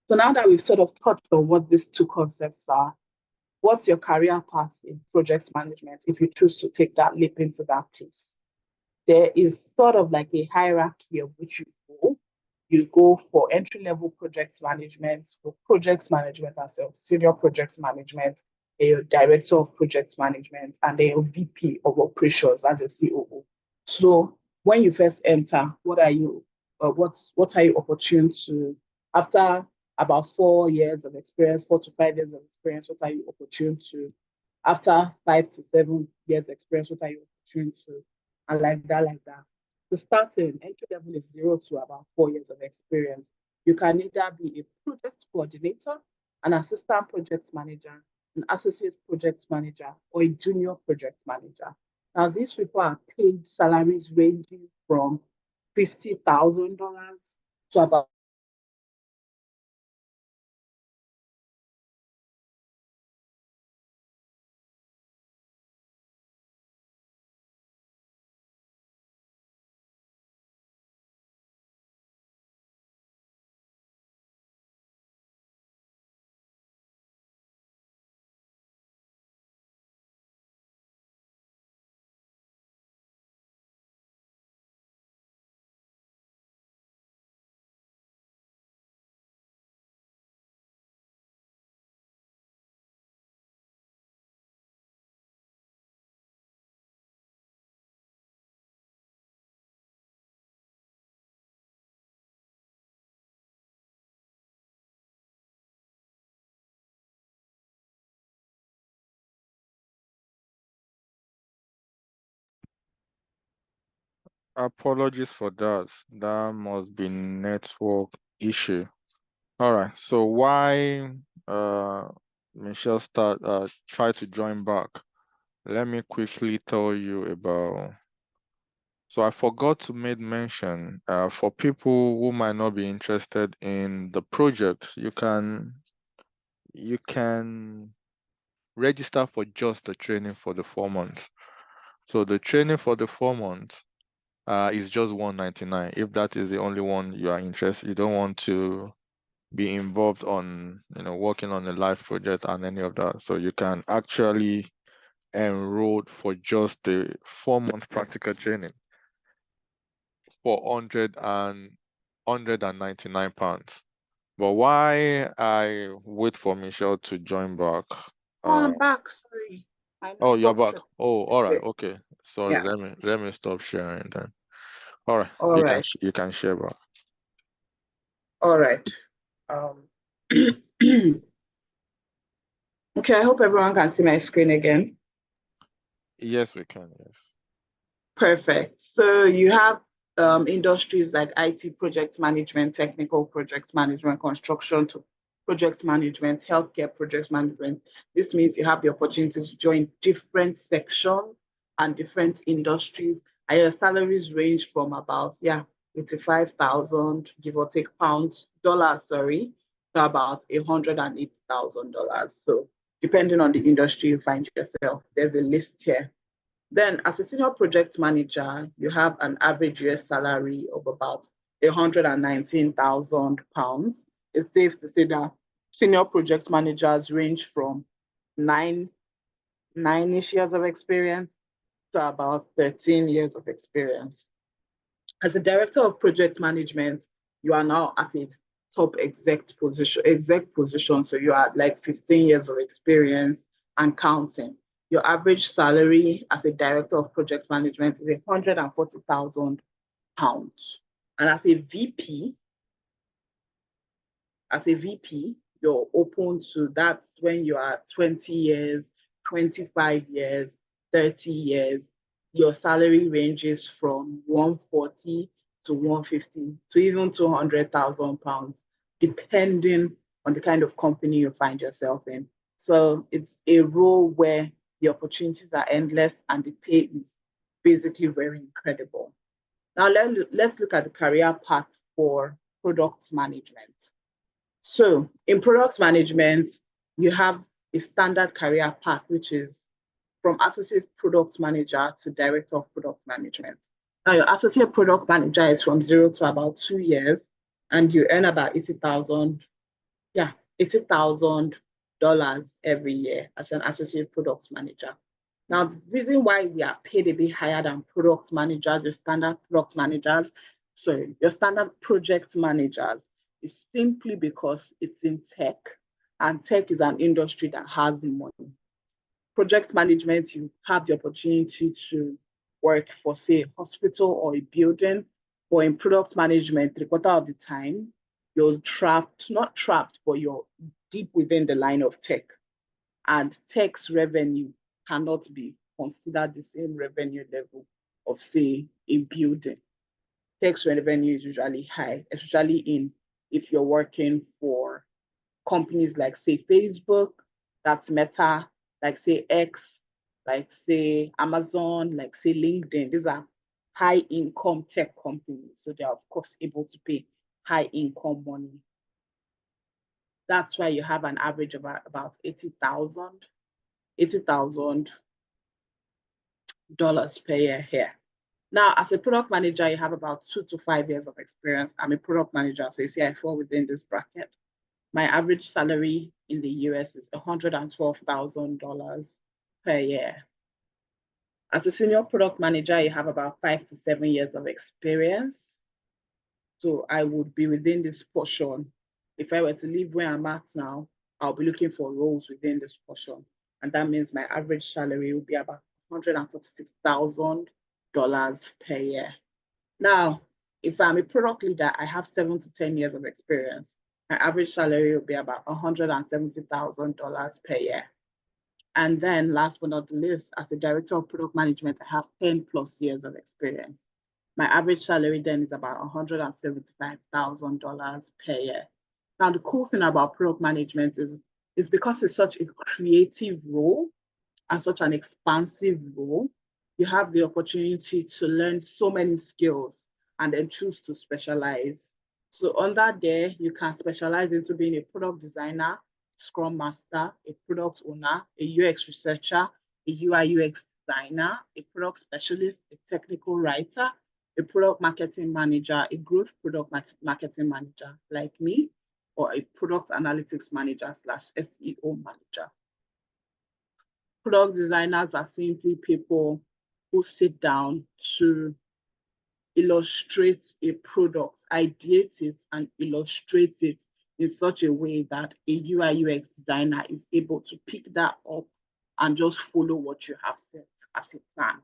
So now that we've sort of touched on what these two concepts are, what's your career path in project management if you choose to take that leap into that place? There is sort of like a hierarchy of which you go. You go for entry level project management, for project management as a senior project management, a director of project management, and a VP of operations as a COO. So when you first enter, what are you what are you opportune to after about 4 years of experience, 4 to 5 years of experience, what are you opportune to after 5 to 7 years experience, what are you opportune to, and like that, like that. The starting entry level is 0 to about 4 years of experience. You can either be a project coordinator, an assistant project manager, an associate project manager, or a junior project manager. Now, these people are paid salaries ranging from $50,000 to about Apologies for that. That must be network issue. All right. So why Michelle try to join back? Let me quickly tell you about. So I forgot to make mention for people who might not be interested in the project, you can register for just the training for the 4 months. So the training for the 4 months is just $199. If that is the only one you are interested, you don't want to be involved on working on a live project and any of that. So you can actually enroll for just the 4 month practical training for £199. But why I wait for Michelle to join back? oh, I'm back. Sorry. I Oh, you're stopped back. sharing Oh, my all right. screen. Okay. Sorry. Yeah. Let me stop sharing then. All right. All right. You can share back. All right. Um, okay, I hope everyone can see my screen again. Yes, we can. Yes. Perfect. So you have industries like IT project management, technical project management, construction to project management, healthcare project management. This means you have the opportunity to join different sections and different industries. And your salaries range from about 85,000, give or take dollars, sorry, to about $180,000. So depending on the industry you find yourself, there's a list here. Then, as a senior project manager, you have an average year salary of about £119,000. It's safe to say that senior project managers range from nine nine-ish years of experience to about 13 years of experience. As a director of project management, you are now at a top exec position. So you are like 15 years of experience and counting. Your average salary as a director of project management is £140,000. And as a VP, you're open to that's when you are 20 years, 25 years, 30 years. Your salary ranges from 140 to 150 to even £200,000, depending on the kind of company you find yourself in. So it's a role where the opportunities are endless and the pay is basically very incredible. Now let's look at the career path for product management. So in product management, you have a standard career path, which is from associate product manager to director of product management. Now, your associate product manager is from 0 to about 2 years, and you earn about 80,000, $80,000 every year as an associate product manager. Now, the reason why we are paid a bit higher than product managers, your standard product managers, sorry, your standard project managers, is simply because it's in tech, and tech is an industry that has money. Project management, you have the opportunity to work for, say, a hospital or a building, but in product management, 3/4 of the time, you're not trapped, but you're deep within the line of tech. And tech's revenue cannot be considered the same revenue level of, say, a building. Tech's revenue is usually high, especially if you're working for companies like, say, Facebook, that's Meta, like, say, X, like say Amazon, like say LinkedIn. These are high income tech companies. So they are of course able to pay high income money. That's why you have an average of about $80,000 per year here. Now, as a product manager, you have about 2 to 5 years of experience. I'm a product manager, so you see I fall within this bracket. My average salary in the US is $112,000 per year. As a senior product manager, you have about 5 to 7 years of experience. So I would be within this portion. If I were to leave where I'm at now, I'll be looking for roles within this portion. And that means my average salary will be about $146,000 per year. Now, if I'm a product leader, I have 7 to 10 years of experience. My average salary will be about $170,000 per year. And then last but not the least, as a director of product management, I have 10 plus years of experience. My average salary then is about $175,000 per year. Now, the cool thing about product management is because it's such a creative role and such an expansive role, you have the opportunity to learn so many skills and then choose to specialize. So under there, you can specialize into being a product designer, Scrum Master, a product owner, a UX researcher, a UI UX designer, a product specialist, a technical writer, a product marketing manager, a growth product marketing manager like me, or a product analytics manager / SEO manager. Product designers are simply people who sit down to illustrate a product, ideate it, and illustrate it in such a way that a UI UX designer is able to pick that up and just follow what you have set as a plan.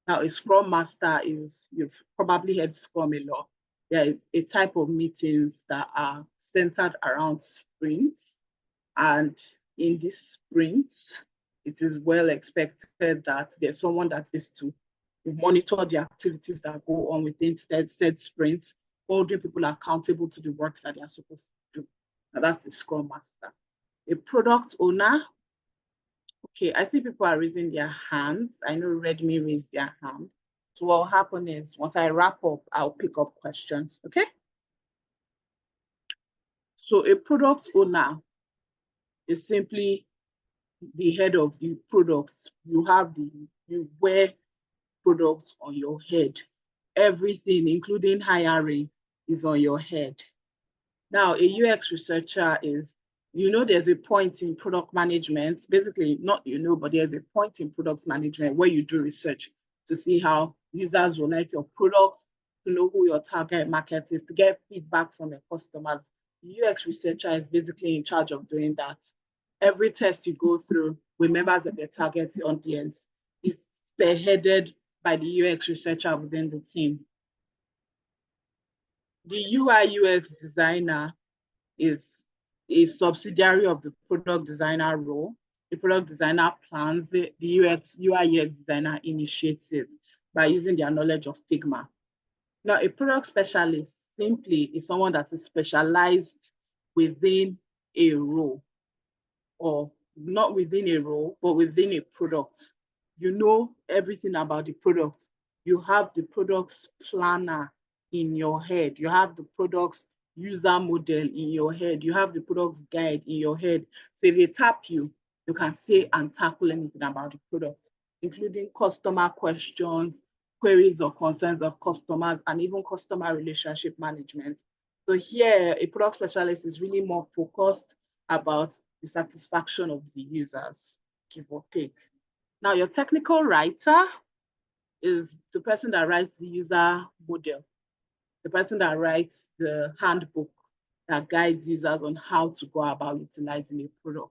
Now, a Scrum Master is, you've probably heard Scrum a lot. They're a type of meetings that are centered around sprints. And in these sprints, it is well expected that there's someone that is to monitor the activities that go on within said sprints, holding people accountable to the work that they are supposed to do. Now, that's a Scrum Master. A product owner. Okay, I see people are raising their hands. I know Redmi raised their hand. So what will happen is once I wrap up, I'll pick up questions, okay? So a product owner is simply the head of the products. You wear products on your head. Everything, including hiring, is on your head. Now, a UX researcher is, there's a point in product management, basically not but there's a point in product management where you do research to see how users will like your product, to know who your target market is, to get feedback from your customers. The UX researcher is basically in charge of doing that. Every test you go through with members of your target audience is spearheaded by the UX researcher within the team. The UI UX designer is a subsidiary of the product designer role. The product designer plans it, the UI UX designer initiates it by using their knowledge of Figma. Now, a product specialist simply is someone that is specialized within a role, or not within a role, but within a product. You know everything about the product. You have the product's planner in your head. You have the product's user model in your head. You have the product's guide in your head. So if they tap you, you can say and tackle anything about the product, including customer questions, queries or concerns of customers, and even customer relationship management. So here, a product specialist is really more focused about the satisfaction of the users, give or take. Now, your technical writer is the person that writes the user model, the person that writes the handbook that guides users on how to go about utilizing a product.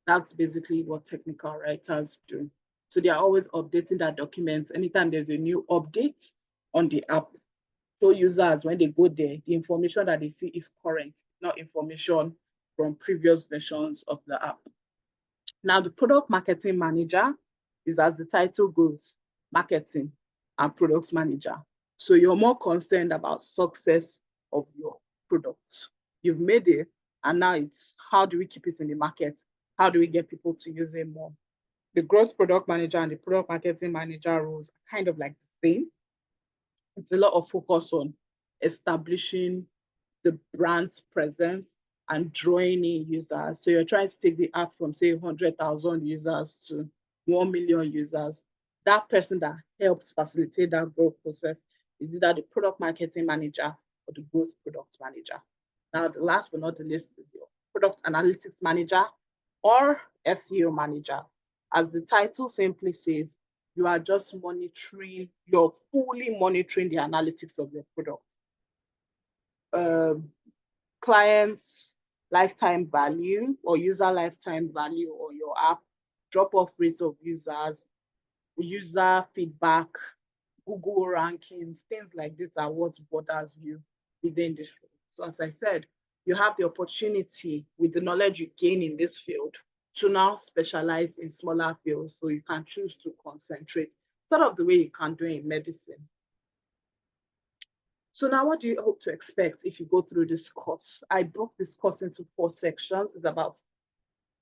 That's basically what technical writers do. So they are always updating their documents. Anytime there's a new update on the app, so users, when they go there, the information that they see is current, not information from previous versions of the app. Now, the product marketing manager is, as the title goes, marketing and product manager. So you're more concerned about success of your product. You've made it, and now it's how do we keep it in the market? How do we get people to use it more? The growth product manager and the product marketing manager roles are kind of like the same. It's a lot of focus on establishing the brand's presence and drawing in users. So you're trying to take the app from, say, 100,000 users to 1 million users. That person that helps facilitate that growth process is either the product marketing manager or the growth product manager. Now, the last but not the least is your product analytics manager or SEO manager. As the title simply says, you are just monitoring, you're fully monitoring the analytics of your product. Clients' lifetime value or user lifetime value on your app, drop-off rates of users, user feedback, Google rankings, things like this are what bothers you within this role. So as I said, you have the opportunity with the knowledge you gain in this field to now specialize in smaller fields, so you can choose to concentrate, sort of the way you can do in medicine. So now what do you hope to expect if you go through this course? I broke this course into 4 sections. It's about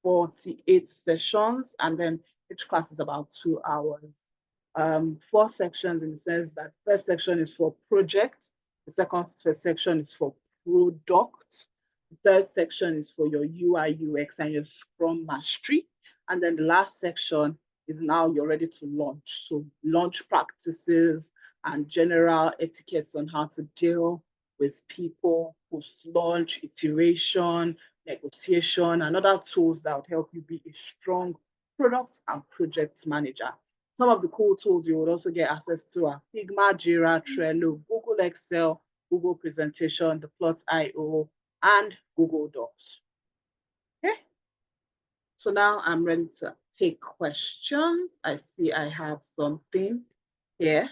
48 sessions, and then each class is about 2 hours. 4 sections in the sense that first section is for project, the second section is for product, the third section is for your UI, UX, and your Scrum mastery, and then the last section is now you're ready to launch. So launch practices and general etiquettes on how to deal with people, post-launch, iteration, negotiation, and other tools that would help you be a strong product and project manager. Some of the cool tools you would also get access to are Figma, Jira, Trello, Google Excel, Google Presentation, the Plot.io, and Google Docs. Okay. So now I'm ready to take questions. I see I have something here.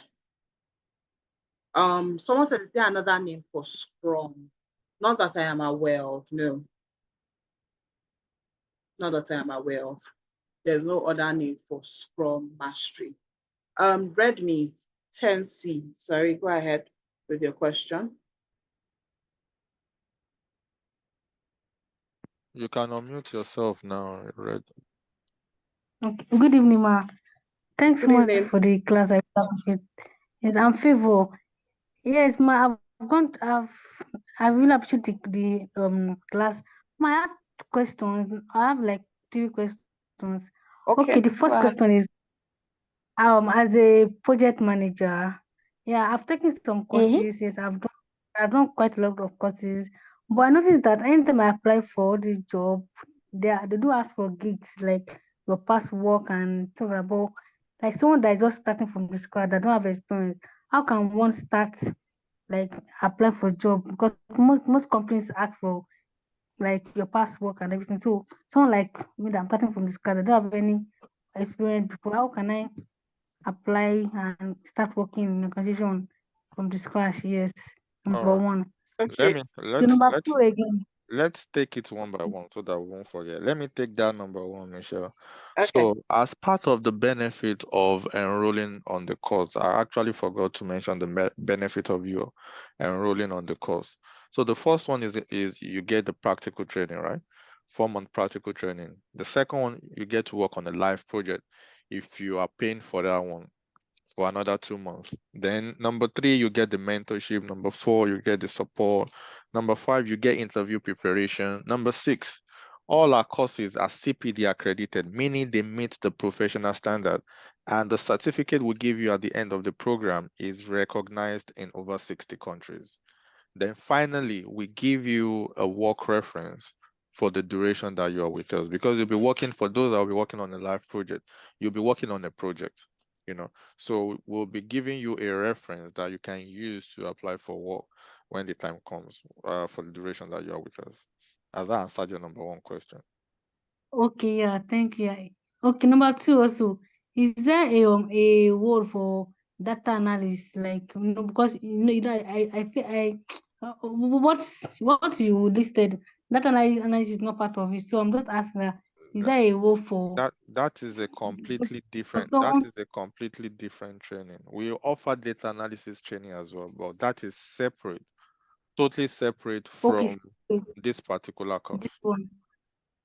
Someone said, is there another name for Scrum? Not that I am aware of, no. Not that I am aware of. There's no other name for Scrum Mastery. Redmi 10C, sorry, go ahead with your question. You can unmute yourself now, Red. Okay. Good evening, ma. Thanks Good much evening. for the class. I appreciate. Yes, I'm Favor. Yes, ma. I really appreciate the class. Ma, I have questions. I have like 3 questions. Okay, the first question is as a project manager, yeah, I've taken some courses. Yes, I've done quite a lot of courses, but I noticed that anytime I apply for this job, they do ask for gigs like your past work and stuff about like someone that is just starting from the scratch that don't have experience. How can one start like apply for job? Because most companies ask for like your past work and everything. So someone like me that I'm starting from the scratch, I don't have any experience before. How can I apply and start working in an organization from the scratch? Yes, number All right. one. Okay. So number 2 again. Let's take it one by one so that we won't forget. Let me take that number 1, Michelle. Okay. So, as part of the benefit of enrolling on the course, I actually forgot to mention the benefit of you enrolling on the course. So, the first one is you get the practical training, right? 4-month practical training. The second one, you get to work on a live project if you are paying for that one for another 2 months. Then number 3, you get the mentorship. Number 4, you get the support. Number 5, you get interview preparation. Number 6, all our courses are CPD accredited, meaning they meet the professional standard. And the certificate we give you at the end of the program is recognized in over 60 countries. Then finally, we give you a work reference for the duration that you are with us, because you'll be working, for those that will be working on a live project, you'll be working on a project, So we'll be giving you a reference that you can use to apply for work when the time comes, for the duration that you are with us. Has that answered your number 1 question? Okay, yeah, thank you. Okay, number 2 also. Is there a word for data analysis? Like, because I feel what you listed, data analysis is not part of it. So I'm just asking that, is there a word for That is a completely different training. We offer data analysis training as well, but that is separate, totally separate okay, from this particular this course. one.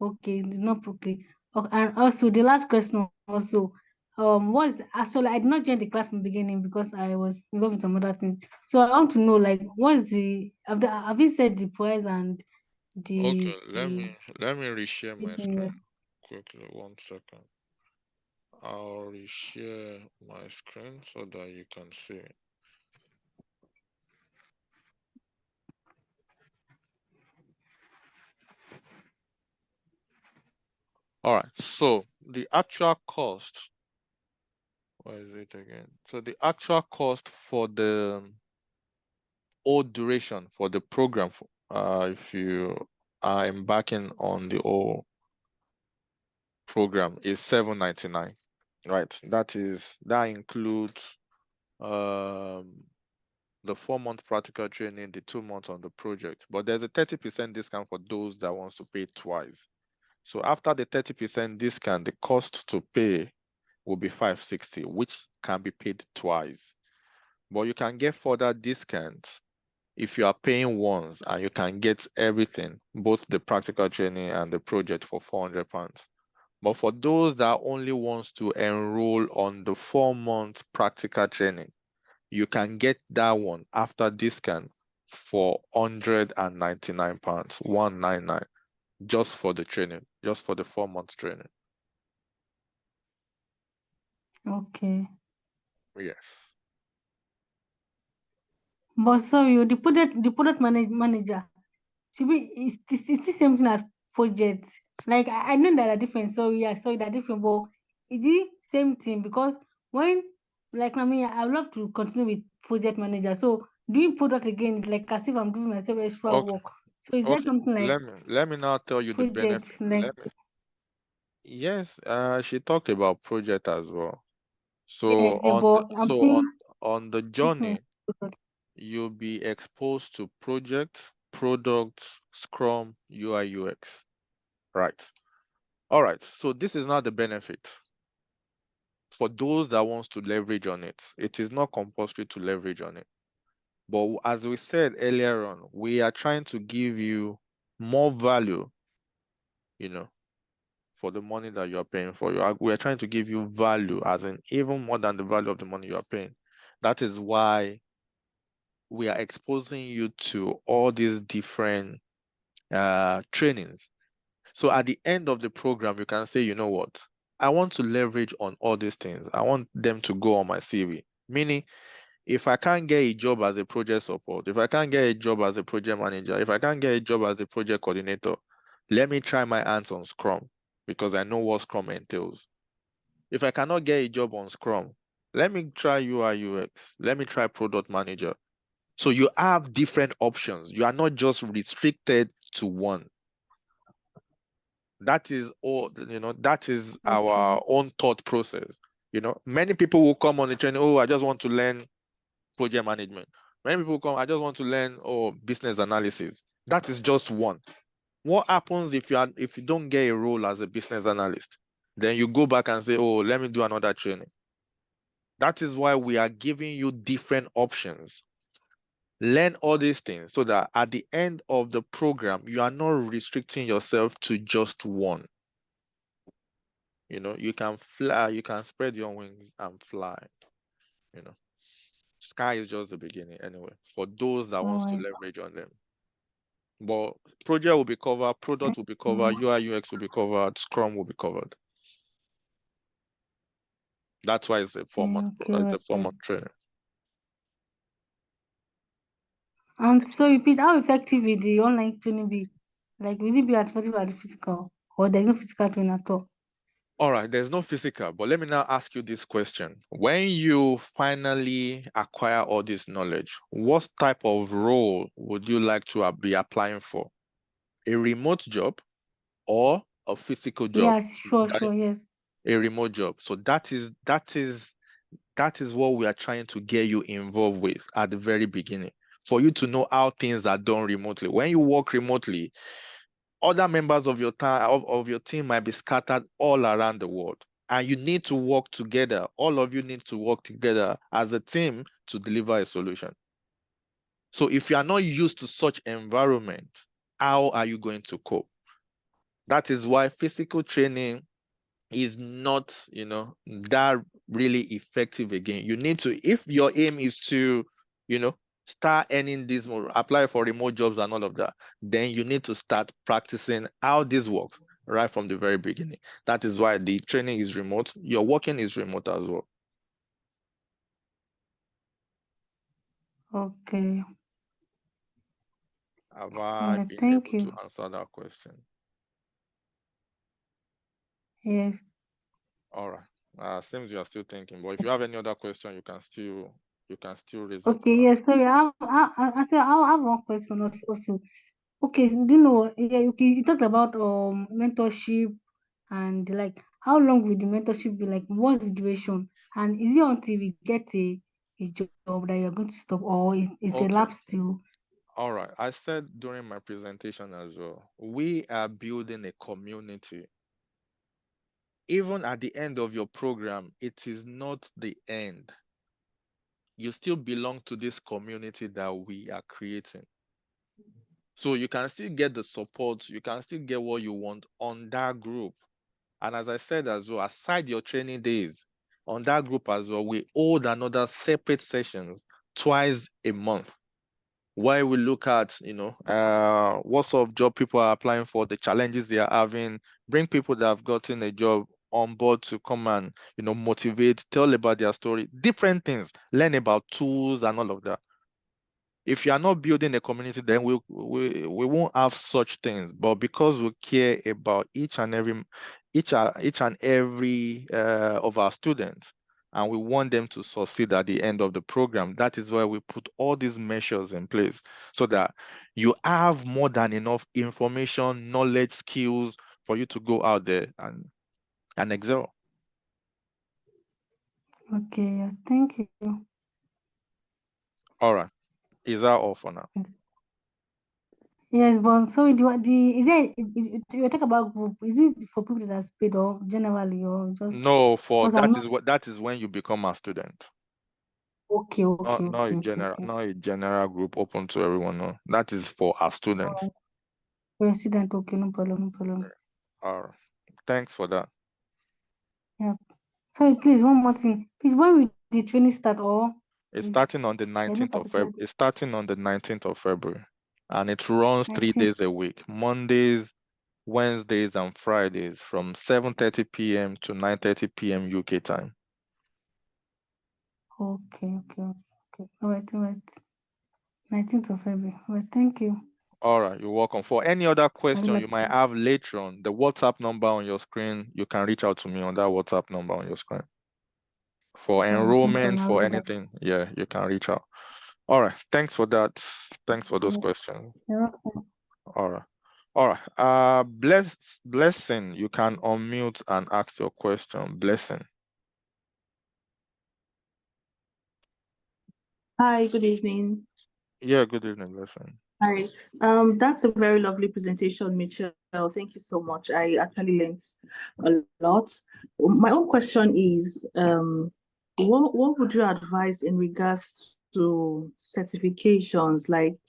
Okay, it's not okay. And also the last question also. What is actually, I did not join the class from the beginning because I was involved in some other things. So I want to know, like, what is have you said the price and Okay, the let me reshare my yes. screen quickly. 1 second. I'll reshare my screen so that you can see it. All right, so the actual cost, where is it again? So the actual cost for the old duration for the program, if you are embarking on the old program, is $7.99, right? That includes the 4-month practical training, the 2 months on the project, but there's a 30% discount for those that wants to pay twice. So after the 30% discount, the cost to pay will be $560, which can be paid twice. But you can get further discounts if you are paying once, and you can get everything, both the practical training and the project, for £400. But for those that only wants to enroll on the 4-month practical training, you can get that one after discount for £199, 199, just for the training, just for the 4-month training. Okay. Yes. But sorry, the product manager, should be it's the same thing as project. Like I know that are different. So yeah, sorry, they're different, but is the same thing? Because when, like, I mean, I would love to continue with project manager. So doing product again is like as if I'm giving myself extra Okay. work. So is there Okay. something like Let me now tell you the benefit. project, like Yes, she talked about project as well. So yes, but I'm saying on the this one is journey, product. you'll be exposed to project, product, Scrum, UI, UX. Right. All right. So this is not the benefit. For those that wants to leverage on it, it is not compulsory to leverage on it. But as we said earlier on, we are trying to give you more value, you know, for the money that you are paying for. We are trying to give you value, as in even more than the value of the money you are paying. That is why we are exposing you to all these different trainings. So at the end of the program, you can say, you know what? I want to leverage on all these things. I want them to go on my CV. Meaning, if I can't get a job as a project support, if I can't get a job as a project manager, if I can't get a job as a project coordinator, let me try my hands on Scrum, because I know what Scrum entails. If I cannot get a job on Scrum, let me try UI UX. Let me try product manager. So you have different options. You are not just restricted to one. That is all, that is our own thought process. Many people will come on the training, oh, I just want to learn project management. Many people come, I just want to learn business analysis. That is just one. What happens if you don't get a role as a business analyst? Then you go back and say, oh, let me do another training. That is why we are giving you different options. Learn all these things so that at the end of the program, you are not restricting yourself to just one. You can fly, you can spread your wings and fly. Sky is just the beginning anyway, for those that wants to leverage on them. But project will be covered, product will be covered, UI UX will be covered, Scrum will be covered. That's why it's a form of training. So repeat, how effective will the online training be? Like, will it be as effective as the physical, or there's no physical training at all? All right, there's no physical, but let me now ask you this question. When you finally acquire all this knowledge, what type of role would you like to be applying for? A remote job or a physical job? Yes, sure, yes. A remote job. So that is what we are trying to get you involved with at the very beginning, for you to know how things are done remotely. When you work remotely, other members of your team might be scattered all around the world, and you need to work together. All of you need to work together as a team to deliver a solution. So if you are not used to such environment, how are you going to cope? That is why physical training is not, that really effective again. You need to, if your aim is to, start earning this more, apply for remote jobs and all of that, then you need to start practicing how this works right from the very beginning. That is why the training is remote. Your working is remote as well. Okay. Have All I right, been thank able you. to answer that question? Yes. All right. Seems you are still thinking, but if you have any other question, you can still raise up. Okay, yes, sorry. I have one question also. Okay, do you know, yeah, okay, you talked about mentorship and like how long will the mentorship be, like what's the duration? And is it until we get a job that you're going to stop, or it's a Okay. lapse still? All right. I said during my presentation as well, we are building a community. Even at the end of your program, it is not the end. You still belong to this community that we are creating. So you can still get the support, you can still get what you want on that group. And as I said as well, aside your training days, on that group as well, we hold another separate sessions twice a month, where we look at, what sort of job people are applying for, the challenges they are having, bring people that have gotten a job on board to come and, motivate, tell about their story, different things, learn about tools and all of that. If you are not building a community, then we won't have such things. But because we care about each and every of our students, and we want them to succeed at the end of the program, that is why we put all these measures in place, so that you have more than enough information, knowledge, skills for you to go out there and excel. Okay, yeah, thank you. All right. Is that all for now? Yes, but so is there you talk about group? Is it for people that are paid or generally or just No, for because I'm not that is when you become a student. okay, okay, Not okay, a okay, general, okay. not a general group open to everyone. No, that is for our students. President, okay, no problem, no problem. All right. Thanks for that. Yeah. Sorry, please, one more thing. Please, when will the training start, or It's starting is on the there's no 19th of particular February. It's starting on the 19th of February, and it runs 19? 3 days a week: Mondays, Wednesdays, and Fridays, from 7:30 p.m. to 9:30 p.m. UK time. Okay, okay, okay, okay. All right, all right. 19th of February. All right, thank you. All right, you're welcome. For any other I would question like you might have later on, the WhatsApp number on your screen, you can reach out to me on that WhatsApp number on your screen. For all right, no enrollment, problem. I'll for do that. anything, yeah, you can reach out. All right, thanks for that. Thanks for those Yeah, questions. you're welcome. All right. All right. Blessing, you can unmute and ask your question. Blessing. Hi, good evening. Yeah, good evening, Blessing. Hi. That's a very lovely presentation, Michelle. Thank you so much. I actually learned a lot. My own question is, what would you advise in regards to certifications? Like,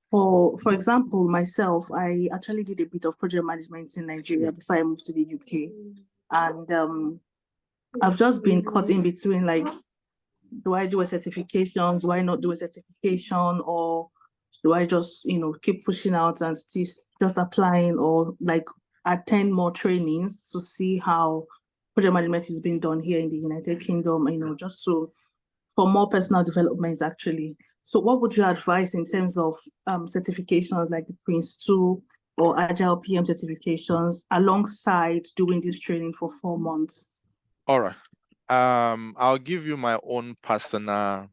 for example, myself, I actually did a bit of project management in Nigeria before I moved to the UK, and I've just been caught in between, like, do I do a certification? Do I not do a certification? Or do I just, keep pushing out and still just applying, or like attend more trainings to see how project management is being done here in the United Kingdom, just for more personal development actually. So what would you advise in terms of certifications like the Prince 2 or Agile PM certifications alongside doing this training for 4 months? All right. I'll give you my own personal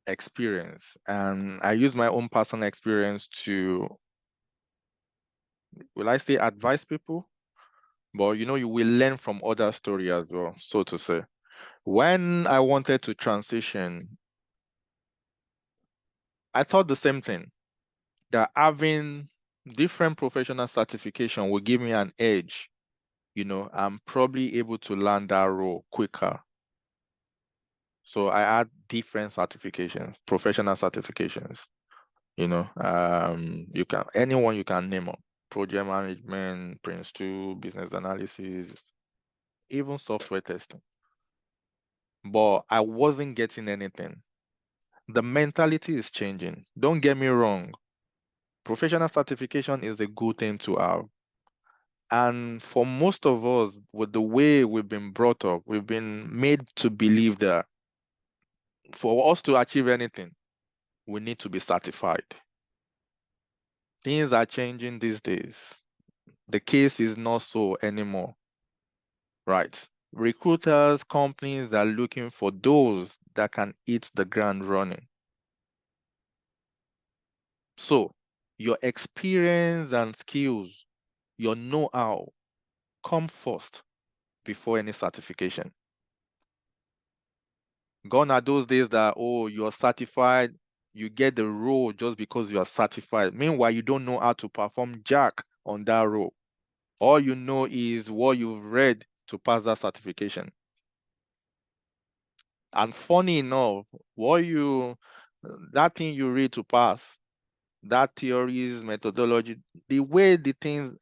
experience, and I use my own personal experience to, will I say, advise people? But you will learn from other story as well, so to say. When I wanted to transition, I thought the same thing, that different professional certification will give me an edge. I'm probably able to land that role quicker. So I had different certifications, professional certifications. Anyone you can name up: project management, Prince 2, business analysis, even software testing. But I wasn't getting anything. The mentality is changing. Don't get me wrong. Professional certification is a good thing to have. And for most of us, with the way we've been brought up, we've been made to believe that for us to achieve anything, we need to be certified. Things are changing these days. The case is not so anymore, right? Recruiters, companies are looking for those that can hit the ground running. So your experience and skills, your know-how come first before any certification. Gone are those days that, oh, you're certified, you get the role just because you are certified. Meanwhile, you don't know how to perform jack on that role. All you know is what you've read to pass that certification. And funny enough, that thing you read to pass, that theories, methodology, the way the things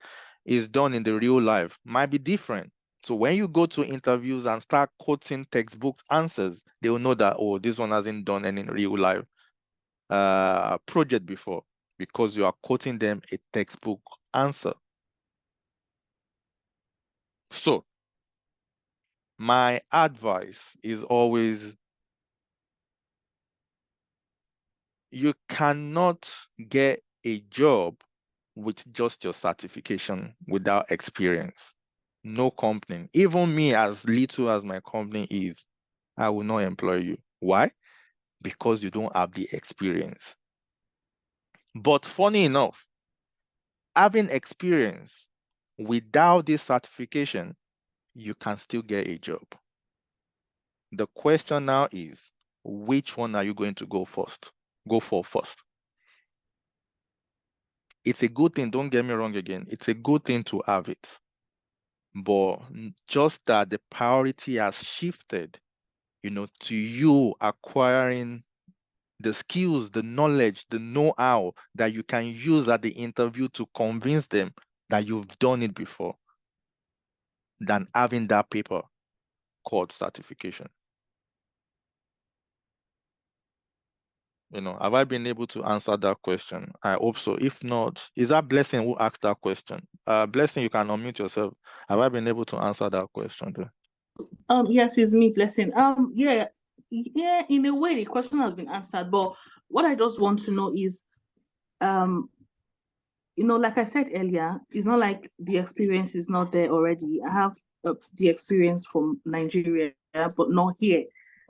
is done in the real life might be different. So when you go to interviews and start quoting textbook answers, they will know that, oh, this one hasn't done any real life project before, because you are quoting them a textbook answer. So my advice is always, you cannot get a job with just your certification without experience. No company, even me, as little as my company is, I will not employ you. Why? Because you don't have the experience. But funny enough, having experience without this certification, you can still get a job. The question now is, which one are you going to go for first? It's a good thing, don't get me wrong again. It's a good thing to have it. But just that the priority has shifted, to you acquiring the skills, the knowledge, the know-how that you can use at the interview to convince them that you've done it before, than having that paper called certification. Have I been able to answer that question? I hope so. If not, is that Blessing who asked that question? Blessing, you can unmute yourself. Have I been able to answer that question? Yes, it's me, Blessing. Yeah, in a way, the question has been answered, but what I just want to know is, like I said earlier, it's not like the experience is not there already. I have the experience from Nigeria, but not here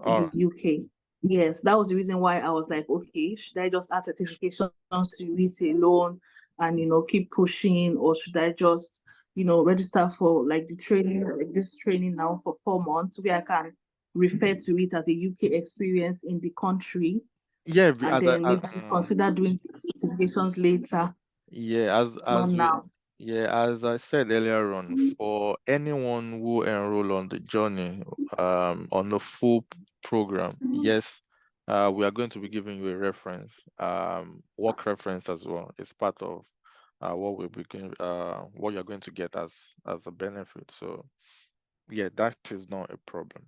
in the UK. Yes, that was the reason why I was like, okay, should I just add certifications to it alone and, keep pushing, or should I just, register for like the training, like this training now for 4 months, where I can refer to it as a UK experience in the country. Yeah, and then maybe consider doing certifications later. Yeah, as I said earlier on, for anyone who enroll on the journey, on the full program, yes, we are going to be giving you a reference, work reference as well. It's part of what what you're going to get as a benefit. So yeah, that is not a problem.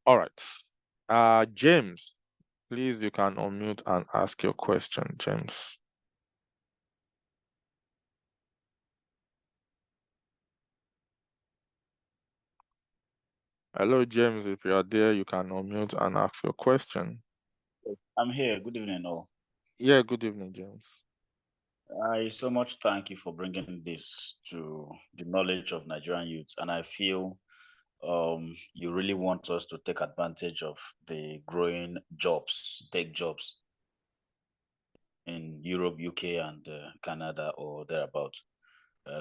All right. James, please, you can unmute and ask your question, James. Hello, James. If you are there, you can unmute and ask your question. I'm here. Good evening, all. Yeah, good evening, James. I so much thank you for bringing this to the knowledge of Nigerian youths, and I feel you really want us to take advantage of the growing tech jobs in Europe, UK, and Canada or thereabout.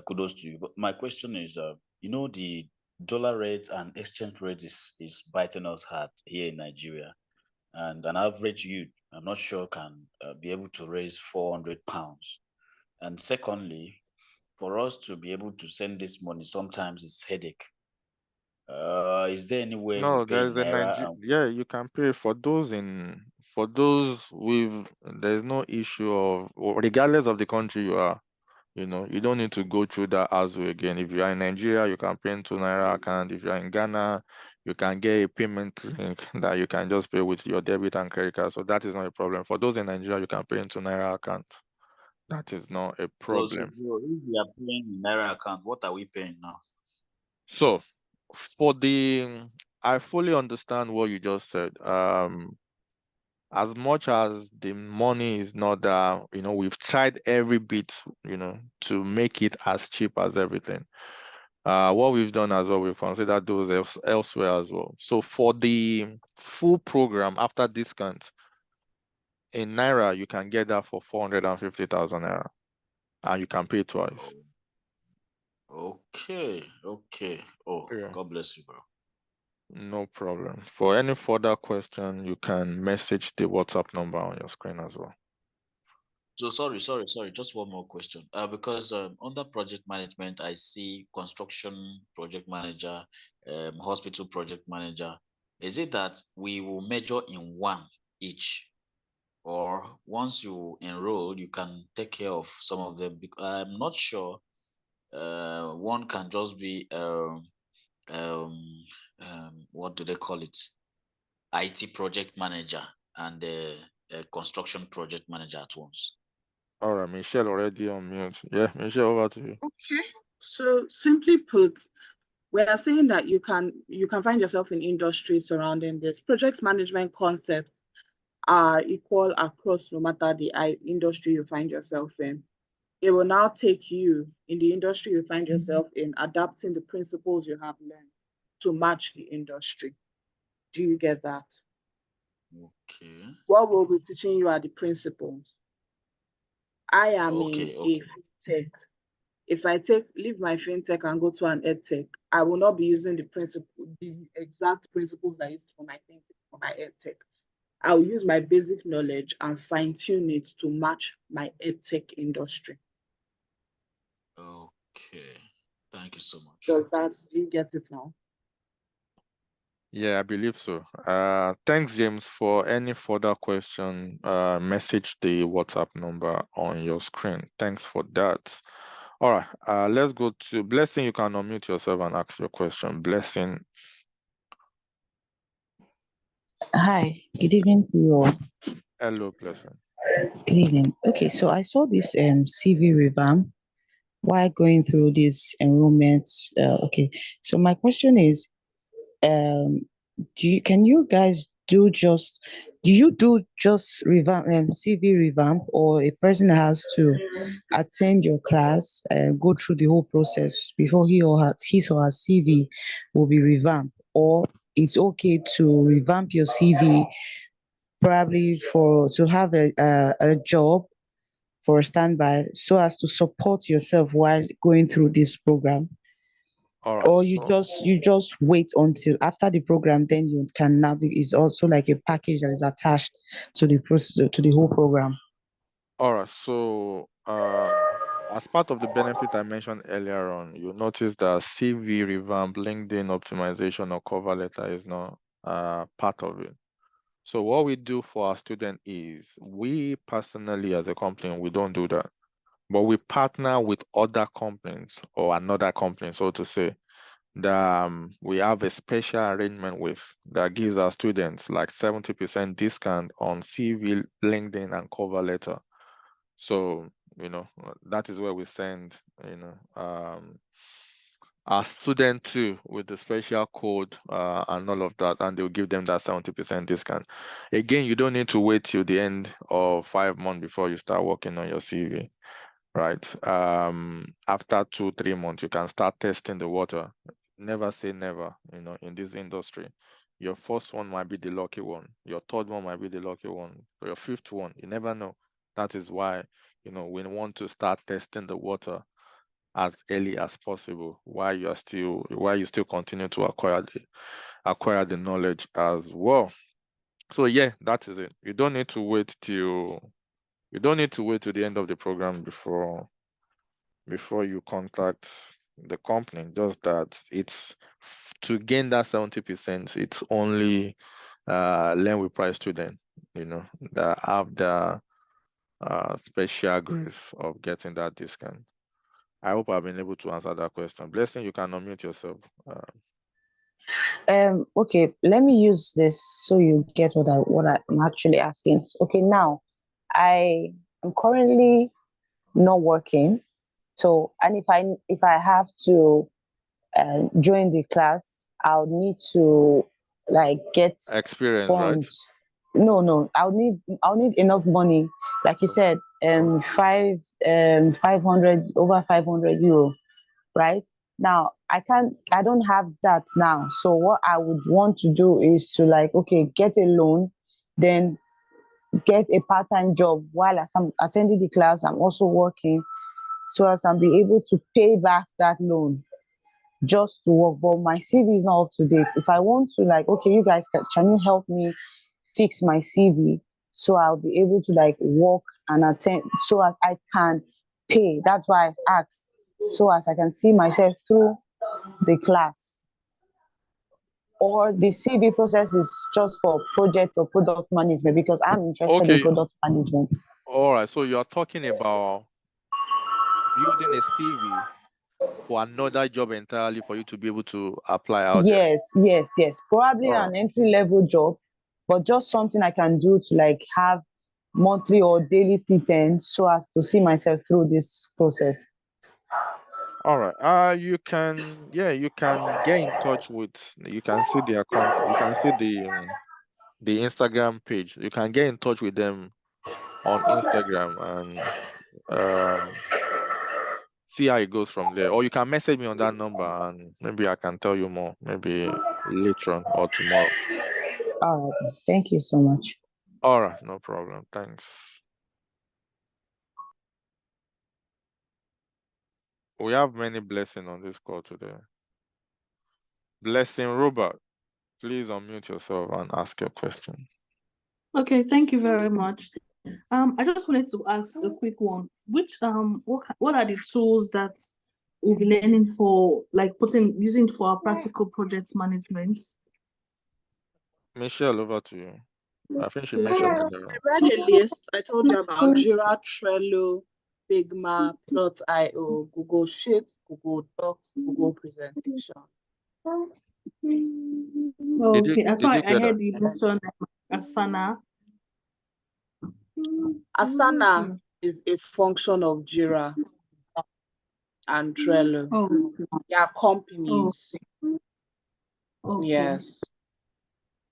Kudos to you. But my question is, the dollar rate and exchange rate is biting us hard here in Nigeria. And an average youth, I'm not sure, can be able to raise 400 pounds. And secondly, for us to be able to send this money, sometimes it's headache. Is there any way No, we pay in there's a Naira? yeah, you can pay for those with, there's no issue of, regardless of the country you are, You know, you don't need to go through that hassle again. If you are in Nigeria, you can pay into Naira account. If you are in Ghana, you can get a payment link that you can just pay with your debit and credit card. So that is not a problem. For those in Nigeria, you can pay into Naira account. That is not a So, problem. bro, if we are paying in Naira account, what are we paying now? So for I fully understand what you just said. As much as the money is not there, you know, we've tried every bit, you know, to make it as cheap as everything. What we've done as well, we've considered those elsewhere as well. So for the full program after discount in Naira, you can get that for 450,000 Naira, and you can pay twice. Okay. Oh, Yeah. God bless you, bro. No problem. For any further question, you can message the WhatsApp number on your screen as well. So sorry. Just one more question. Because under project management, I see construction project manager, hospital project manager. Is it that we will measure in one each, or once you enroll, you can take care of some of them? I'm not sure. One can just be what do they call it? IT project manager and a construction project manager at once. All right, Michelle already on mute. Yeah, Michelle, over to you. Okay. So simply put, we are saying that you can find yourself in industry surrounding this. Project management concepts are equal across no matter the industry you find yourself in. It will now take you in the industry you find yourself in, adapting the principles you have learned to match the industry. Do you get that? Okay. What we'll be teaching you are the principles. I am Okay. in a fintech. If I leave my fintech and go to an edtech, I will not be using the exact principles I used for my fintech for my edtech. I'll use my basic knowledge and fine tune it to match my edtech industry. Okay. Thank you so much. Do you get it now? Yeah, I believe so. Thanks, James. For any further question, message the WhatsApp number on your screen. Thanks for that. All right, let's go to Blessing. You can unmute yourself and ask your question. Blessing. Hi, good evening to you all. Hello, Blessing. Good evening. Okay, so I saw this CV revamp while going through this enrollment. Okay, so my question is, can you guys do you do just revamp CV revamp, or a person has to attend your class and go through the whole process before his or her CV will be revamped, or it's okay to revamp your CV probably to have a job for a standby so as to support yourself while going through this program? All right. Or you just wait until after the program, then you can now it's also like a package that is attached to the process, to the whole program. All right. So, as part of the benefit I mentioned earlier on, you notice that CV revamp, LinkedIn optimization, or cover letter is not part of it. So what we do for our student is, we personally as a company, we don't do that, but we partner with other companies or another company, so to say, that we have a special arrangement with that gives our students like 70% discount on CV, LinkedIn, and cover letter. So, you know, that is where we send, you know, our student too with the special code and all of that, and they'll give them that 70% discount. Again, you don't need to wait till the end of 5 months before you start working on your CV, right? After 2-3 months, you can start testing the water. Never say never, you know, in this industry. Your first one might be the lucky one. Your third one might be the lucky one. Or your fifth one, you never know. That is why, you know, we want to start testing the water as early as possible while you still continue to acquire the knowledge as well. So yeah, that is it. You don't need to wait till the end of the program before you contact the company. Just that it's to gain that 70%, it's only Learn with Pride student, you know, that have the special grace of getting that discount. I hope I've been able to answer that question. Blessing, you can unmute yourself. Okay, let me use this so you get what I'm actually asking. Okay, now I am currently not working. So, and if I have to join the class, I'll need to like get Experience, right? funds. No, I'll need enough money. Like you said, 500 over 500 euro, right? Now I don't have that now. So what I would want to do is to like, okay, get a loan, then get a part-time job while as I'm attending the class, I'm also working so as I'm be able to pay back that loan just to work. But my CV is not up to date. If I want to like, okay, you guys can you help me fix my CV so I'll be able to like work and attend so as I can pay. That's why I've asked. So as I can see myself through the class. Or the CV process is just for project or product management because I'm interested in Okay. product management. All right. So you're talking about building a CV for another job entirely for you to be able to apply out there. Yes. Probably All right. an entry level job, but just something I can do to like have monthly or daily stipends so as to see myself through this process. All right. You can get in touch with. You can see their contact. You can see the Instagram page. You can get in touch with them on Instagram and see how it goes from there. Or you can message me on that number and maybe I can tell you more. Maybe later on or tomorrow. All right. Thank you so much. All right. No problem. Thanks. We have many blessings on this call today. Blessing Robert, please unmute yourself and ask your question. Okay, thank you very much. I just wanted to ask a quick one. Which what are the tools that we'll be learning for, like using for our practical project management? Michelle, over to you. I think she mentioned it earlier. I read a list. I told you about Jira, Trello, Figma, Plot.io, Google Sheets, Google Docs, Google Presentation. Okay, I Did thought you I get that? heard you mention Asana. Asana is a function of Jira and Trello. Oh, They are companies. okay. Yes.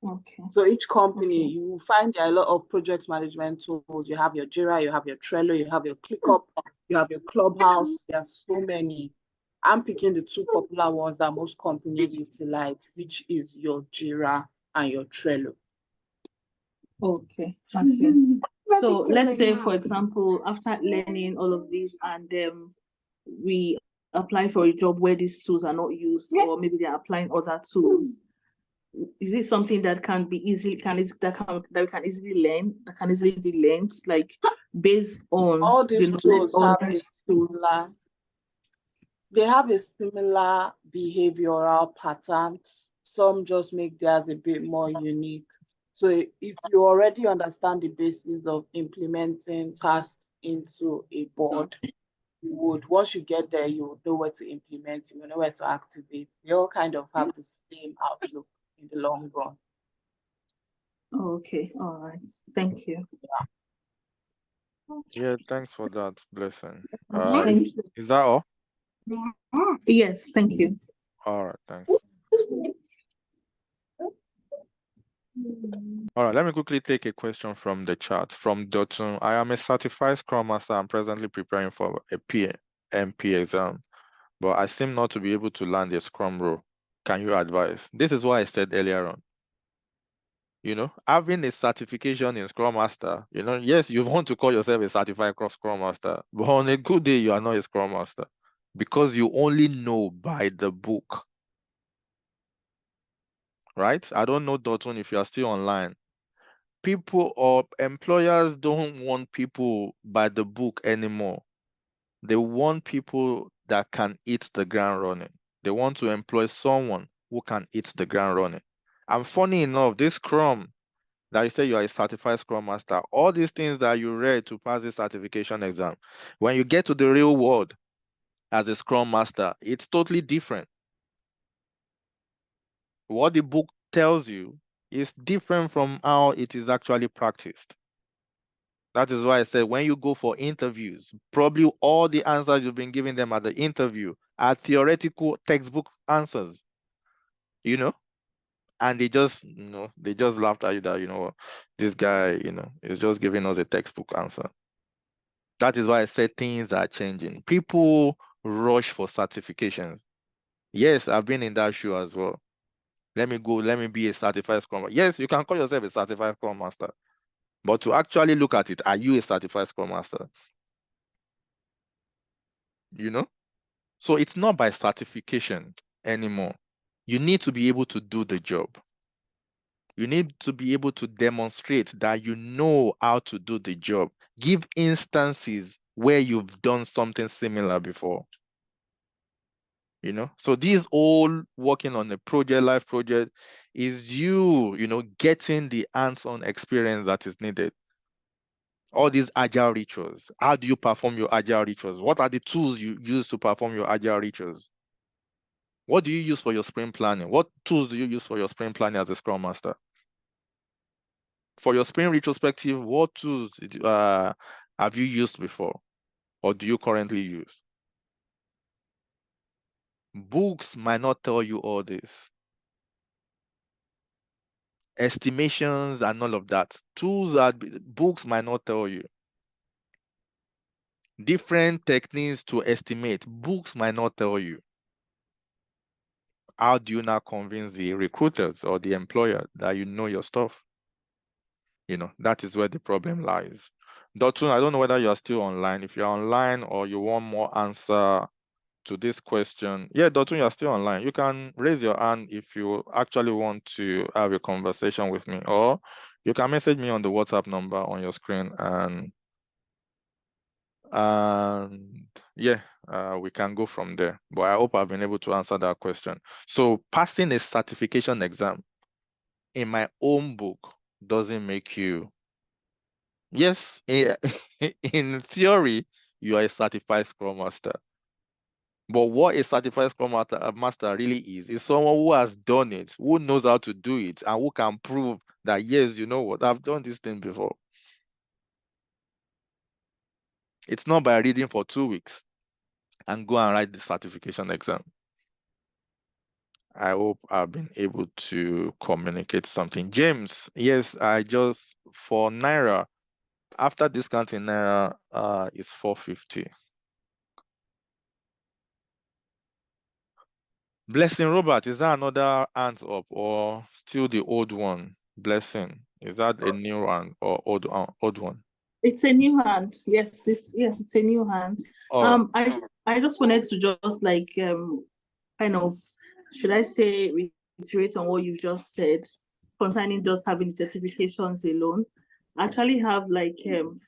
Okay. So each company, Okay. you will find there are a lot of project management tools. You have your Jira, you have your Trello, you have your ClickUp, you have your Clubhouse. There are so many. I'm picking the two popular ones that most companies utilize, which is your Jira and your Trello. Okay. So let's say, for example, after learning all of this and we apply for a job where these tools are not used, or maybe they're applying other tools. Is it something that can be easily that we can easily learn, that can easily be learned, like based on all these tools have these tools? They have a similar behavioral pattern. Some just make theirs a bit more unique. So if you already understand the basis of implementing tasks into a board, you would, once you get there, you would know where to implement, you will know where to activate. They all kind of have the same outlook in the long run. Okay, all right. Thank you. Yeah, thanks for that, Blessing. Thank you. Is that all? Yes, thank you. All right, thanks. All right, let me quickly take a question from the chat. From Dotun, I am a certified Scrum Master. I'm presently preparing for a PMP exam, but I seem not to be able to land a Scrum role. Can you advise? This is what I said earlier on. You know, having a certification in Scrum Master, you know, yes, you want to call yourself a certified Scrum Master, but on a good day, you are not a Scrum Master because you only know by the book. Right? I don't know, Dotun, if you are still online. People or employers don't want people by the book anymore. They want people that can hit the ground running. They want to employ someone who can hit the ground running. And funny enough, this Scrum that you say you are a certified Scrum Master, all these things that you read to pass this certification exam, when you get to the real world, as a Scrum Master. It's totally different. What the book tells you is different from how it is actually practiced. That is why I said when you go for interviews, probably all the answers you've been giving them at the interview are theoretical textbook answers, you know, and they just, they just laughed at you that, this guy, is just giving us a textbook answer. That is why I said things are changing. People rush for certifications. Yes, I've been in that shoe as well. Let me be a certified Scrum Master. Yes, you can call yourself a certified Scrum Master, but to actually look at it, are you a certified Scrum Master? So it's not by certification anymore. You need to be able to do the job. You need to be able to demonstrate that you know how to do the job. Give instances where you've done something similar before. So these all working on a project, life project, is you, getting the hands-on experience that is needed. All these agile rituals. How do you perform your agile rituals? What are the tools you use to perform your agile rituals? What do you use for your sprint planning? What tools do you use for your sprint planning as a Scrum Master? For your sprint retrospective, what tools have you used before, or do you currently use? Books might not tell you all this. Estimations and all of that. Books might not tell you. Different techniques to estimate. Books might not tell you. How do you now convince the recruiters or the employer that you know your stuff? That is where the problem lies. Dotun, I don't know whether you are still online. If you're online or you want more answer to this question. Yeah, Dotun, you're still online. You can raise your hand if you actually want to have a conversation with me, or you can message me on the WhatsApp number on your screen, and yeah, we can go from there. But I hope I've been able to answer that question. So passing a certification exam in my own book doesn't make you, yes, in theory, you are a certified Scrum Master. But what a certified Scrum Master really is someone who has done it, who knows how to do it, and who can prove that, yes, you know what, I've done this thing before. It's not by reading for 2 weeks and go and write the certification exam. I hope I've been able to communicate something. James, yes, for Naira, after discounting Naira, it's 450. Blessing Robert, is that another hands up or still the old one? Blessing, is that a new one or old one? It's a new hand. Yes, it's a new hand. I just wanted to just kind of, should I say, reiterate on what you've just said concerning just having certifications alone. I actually have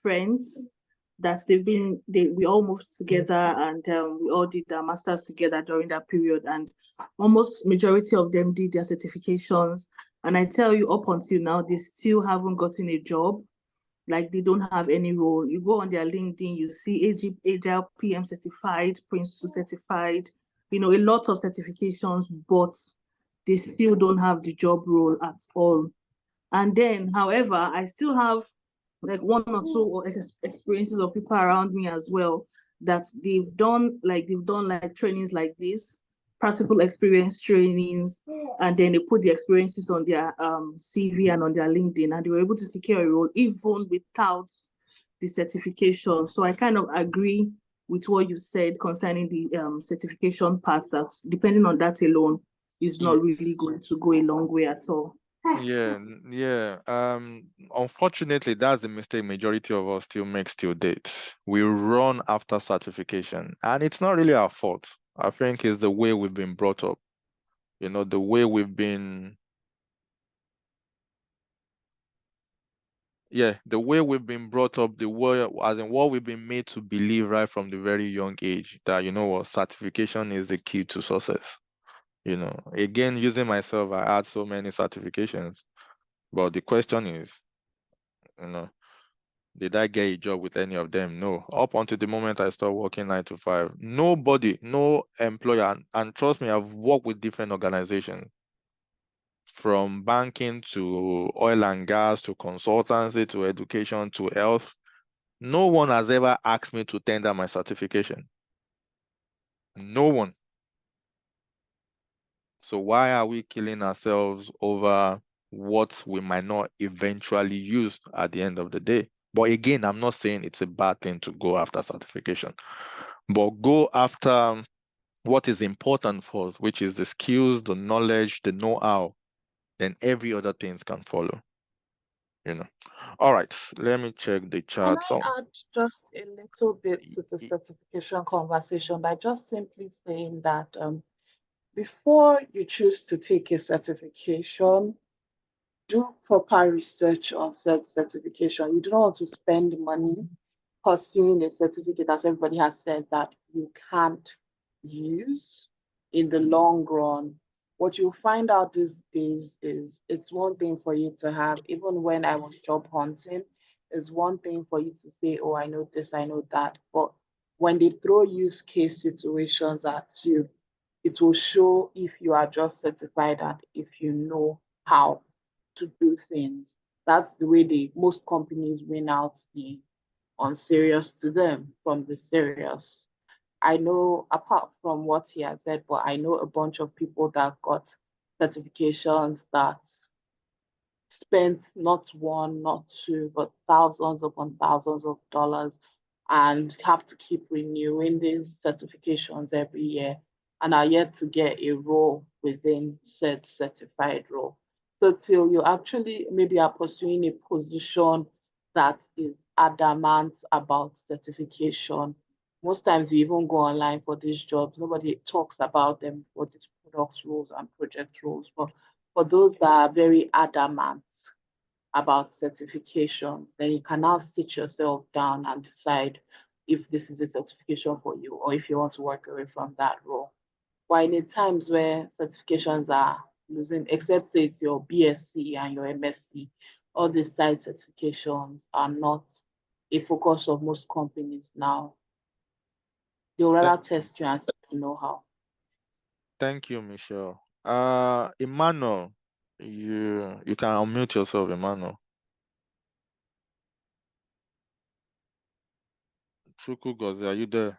friends that we all moved together, and we all did our masters together during that period, and almost majority of them did their certifications. And I tell you, up until now, they still haven't gotten a job. Like, they don't have any role. You go on their LinkedIn, you see Agile PM certified, Prince2 certified, a lot of certifications, but they still don't have the job role at all. And then, however, I still have like one or two experiences of people around me as well that they've done trainings like this, practical experience trainings, and then they put the experiences on their CV and on their LinkedIn, and they were able to secure a role even without the certification. So I kind of agree with what you said concerning the certification part, that depending on that alone is not really going to go a long way at all. Yeah. Unfortunately, that's the mistake majority of us still make till date. We run after certification, and it's not really our fault. I think it's the way we've been brought up. The way we've been, the way we've been brought up, the way, as in what we've been made to believe right from the very young age, that certification is the key to success. Again, using myself, I had so many certifications, but the question is, Did I get a job with any of them? No. Up until the moment I started working 9 to 5, nobody, no employer, and trust me, I've worked with different organizations, from banking to oil and gas to consultancy to education to health. No one has ever asked me to tender my certification. No one. So why are we killing ourselves over what we might not eventually use at the end of the day? But again, I'm not saying it's a bad thing to go after certification, but go after what is important for us, which is the skills, the knowledge, the know-how. Then every other things can follow. All right, let me check the Can chat. I add just a little bit to the certification conversation by just simply saying that before you choose to take a certification, do proper research on said certification. You do not want to spend money pursuing a certificate, as everybody has said, that you can't use in the long run. What you'll find out these days is it's one thing for you to have, even when I was job hunting, it's one thing for you to say, oh, I know this, I know that. But when they throw use case situations at you, it will show if you are just certified and if you know how to do things. That's the way most companies win out the unserious to them from the serious. I know, apart from what he has said, but I know a bunch of people that got certifications that spent not one, not two, but thousands upon thousands of dollars and have to keep renewing these certifications every year and are yet to get a role within said certified role. So till you actually maybe are pursuing a position that is adamant about certification, most times you even go online for these jobs, nobody talks about them for these product roles and project roles. But for those that are very adamant about certification, then you can now sit yourself down and decide if this is a certification for you or if you want to work away from that role. While in times where certifications are losing, except say it's your BSc and your MSc, all these side certifications are not a focus of most companies now. They'll rather test you and see know how. Thank you, Michelle. Emmanuel, you can unmute yourself, Emmanuel. Chuku Gozi, are you there?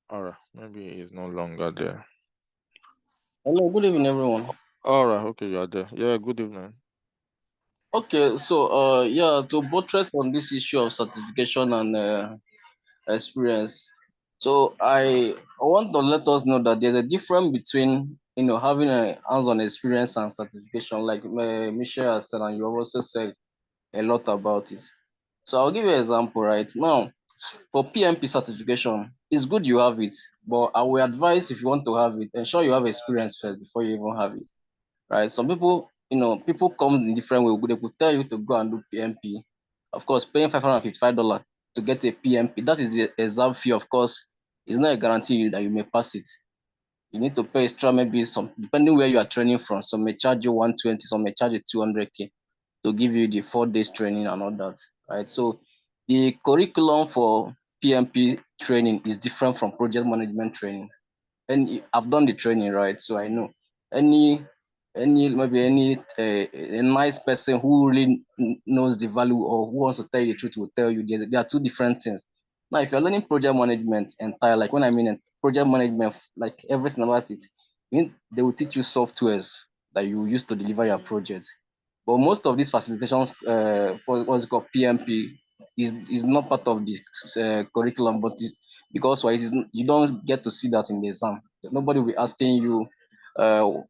All right, maybe he's no longer there. Hello, good evening, everyone. All right, okay, you are there. Yeah, good evening. Okay, so yeah, to buttress on this issue of certification and experience, so I want to let us know that there's a difference between having a hands-on experience and certification, like Michelle has said, and you also said a lot about it. So I'll give you an example right now. For PMP certification, it's good you have it, but I will advise if you want to have it, ensure you have experience first before you even have it. Right? Some people, people come in different way. They could tell you to go and do PMP. Of course, paying $555 to get a PMP, that is the exam fee. Of course, it's not a guarantee that you may pass it. You need to pay extra, maybe some, depending where you are training from. Some may charge you 120, some may charge you 200K to give you the 4 days training and all that. Right? So the curriculum for PMP training is different from project management training. And I've done the training, right? So I know any maybe a nice person who really knows the value or who wants to tell you the truth will tell you there are two different things. Now, if you're learning project management entire, like when I mean project management, like everything about it, they will teach you softwares that you use to deliver your project. But most of these facilitations for what's called PMP is not part of the curriculum, but because why you don't get to see that in the exam. Nobody will be asking you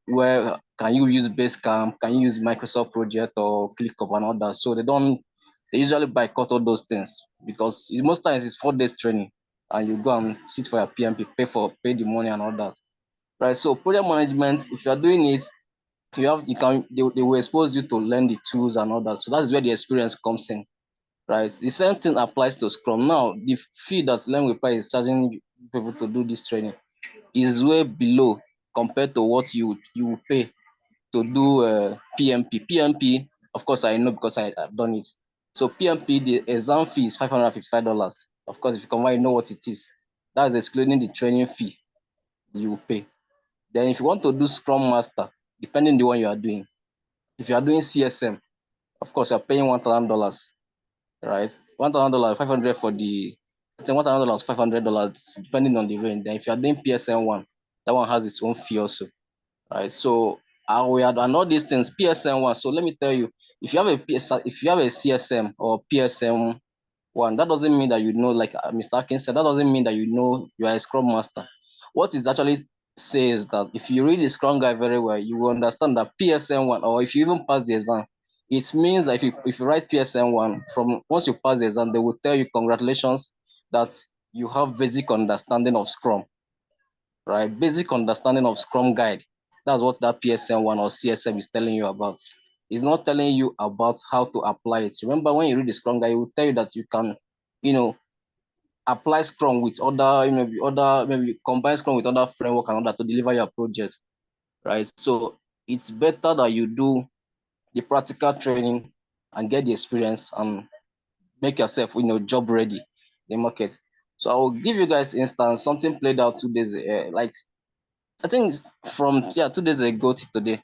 where can you use Basecamp, can you use Microsoft Project or ClickUp and all that. So they usually boycott all those things because most times it's 4 days training and you go and sit for your PMP, pay the money and all that. Right. So project management, if you're doing it, they will expose you to learn the tools and all that. So that's where the experience comes in. Right. The same thing applies to Scrum. Now, the fee that LearnWithPy is charging people to do this training is way below compared to what you pay to do PMP. PMP, of course, I know because I've done it. So PMP, the exam fee is $555. Of course, if you combine, you know what it is. That's excluding the training fee you pay. Then if you want to do Scrum Master, depending on the one you are doing, if you are doing CSM, of course, you're paying $1,000, right? $1,000, 500 for the, I think $1,000, $500, depending on the range. Then if you are doing PSM one, that one has its own fee also, right? So we had done all these things, PSM one. So let me tell you, if you have a CSM or PSM one, that doesn't mean that you know, like Mr. Akin said, that doesn't mean that you know you are a Scrum Master. What it actually says that if you read the Scrum Guide very well, you will understand that PSM one, or if you even pass the exam, it means that if you write PSM one, from once you pass the exam, they will tell you congratulations that you have basic understanding of Scrum, right? Basic understanding of Scrum Guide. That's what that PSM one or CSM is telling you about. It's not telling you about how to apply it. Remember, when you read the Scrum Guide, it will tell you that you can, apply Scrum with maybe combine Scrum with other framework and other to deliver your project, right? So it's better that you do the practical training and get the experience and make yourself, job ready in the market. So I will give you guys instance. Something played out 2 days, like I think it's from 2 days ago to today.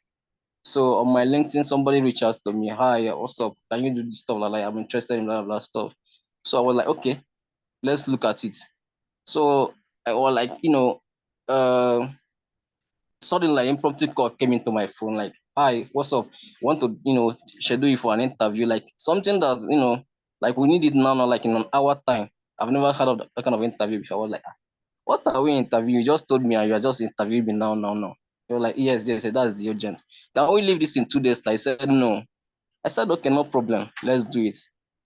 So on my LinkedIn, somebody reached out to me. Hi, what's up? Can you do this stuff? Like I'm interested in blah blah stuff. So I was like, okay, let's look at it. So I was like, suddenly like impromptu call came into my phone. Like, hi, what's up? Want to schedule you for an interview? Like something that like we need it now, like in an hour time. I've never heard of that kind of interview before. I was like, what are we interviewing? You just told me and you are just interviewing me now. You're like, yes, that's the urgent. Can we leave this in 2 days? I said, no. I said, okay, no problem. Let's do it.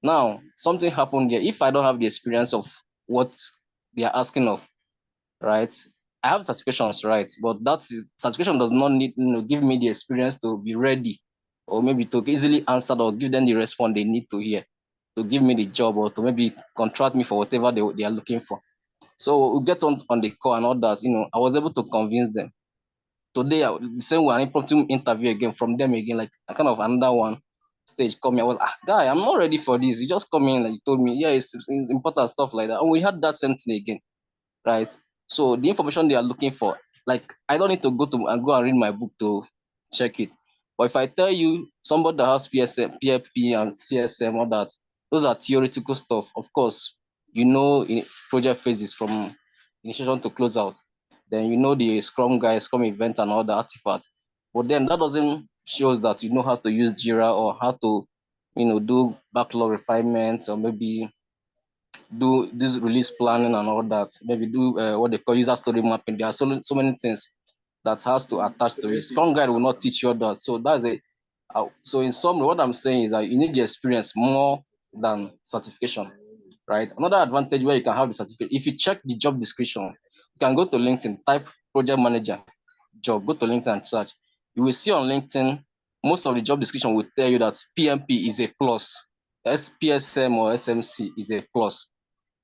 Now, something happened here. If I don't have the experience of what they are asking of, right? I have certifications, right? But certification does not need, give me the experience to be ready or maybe to easily answer or give them the response they need to hear to give me the job or to maybe contract me for whatever they are looking for. So we get on the call and all that, I was able to convince them. Today, the same way, an impromptu interview again from them again, like a kind of another one stage come. I was, guy, I'm not ready for this. You just come in and you told me, yeah, it's important stuff like that. And we had that same thing again, right? So the information they are looking for, like I don't need to go and read my book to check it. But if I tell you somebody that has PFP and CSM, all that, those are theoretical stuff. Of course, in project phases from initiation to close out. Then the Scrum guy, Scrum event and all the artifacts. But then that doesn't shows that you know how to use Jira or how to, do backlog refinements or maybe do this release planning and all that. Maybe do what they call user story mapping. There are so many things that has to attach to it. Scrum Guide will not teach you that. So that's it. So in summary, what I'm saying is that you need the experience more than certification, right? Another advantage where you can have the certificate, if you check the job description, you can go to LinkedIn, type project manager job, go to LinkedIn and search. You will see on LinkedIn, most of the job description will tell you that PMP is a plus, SPSM or SMC is a plus.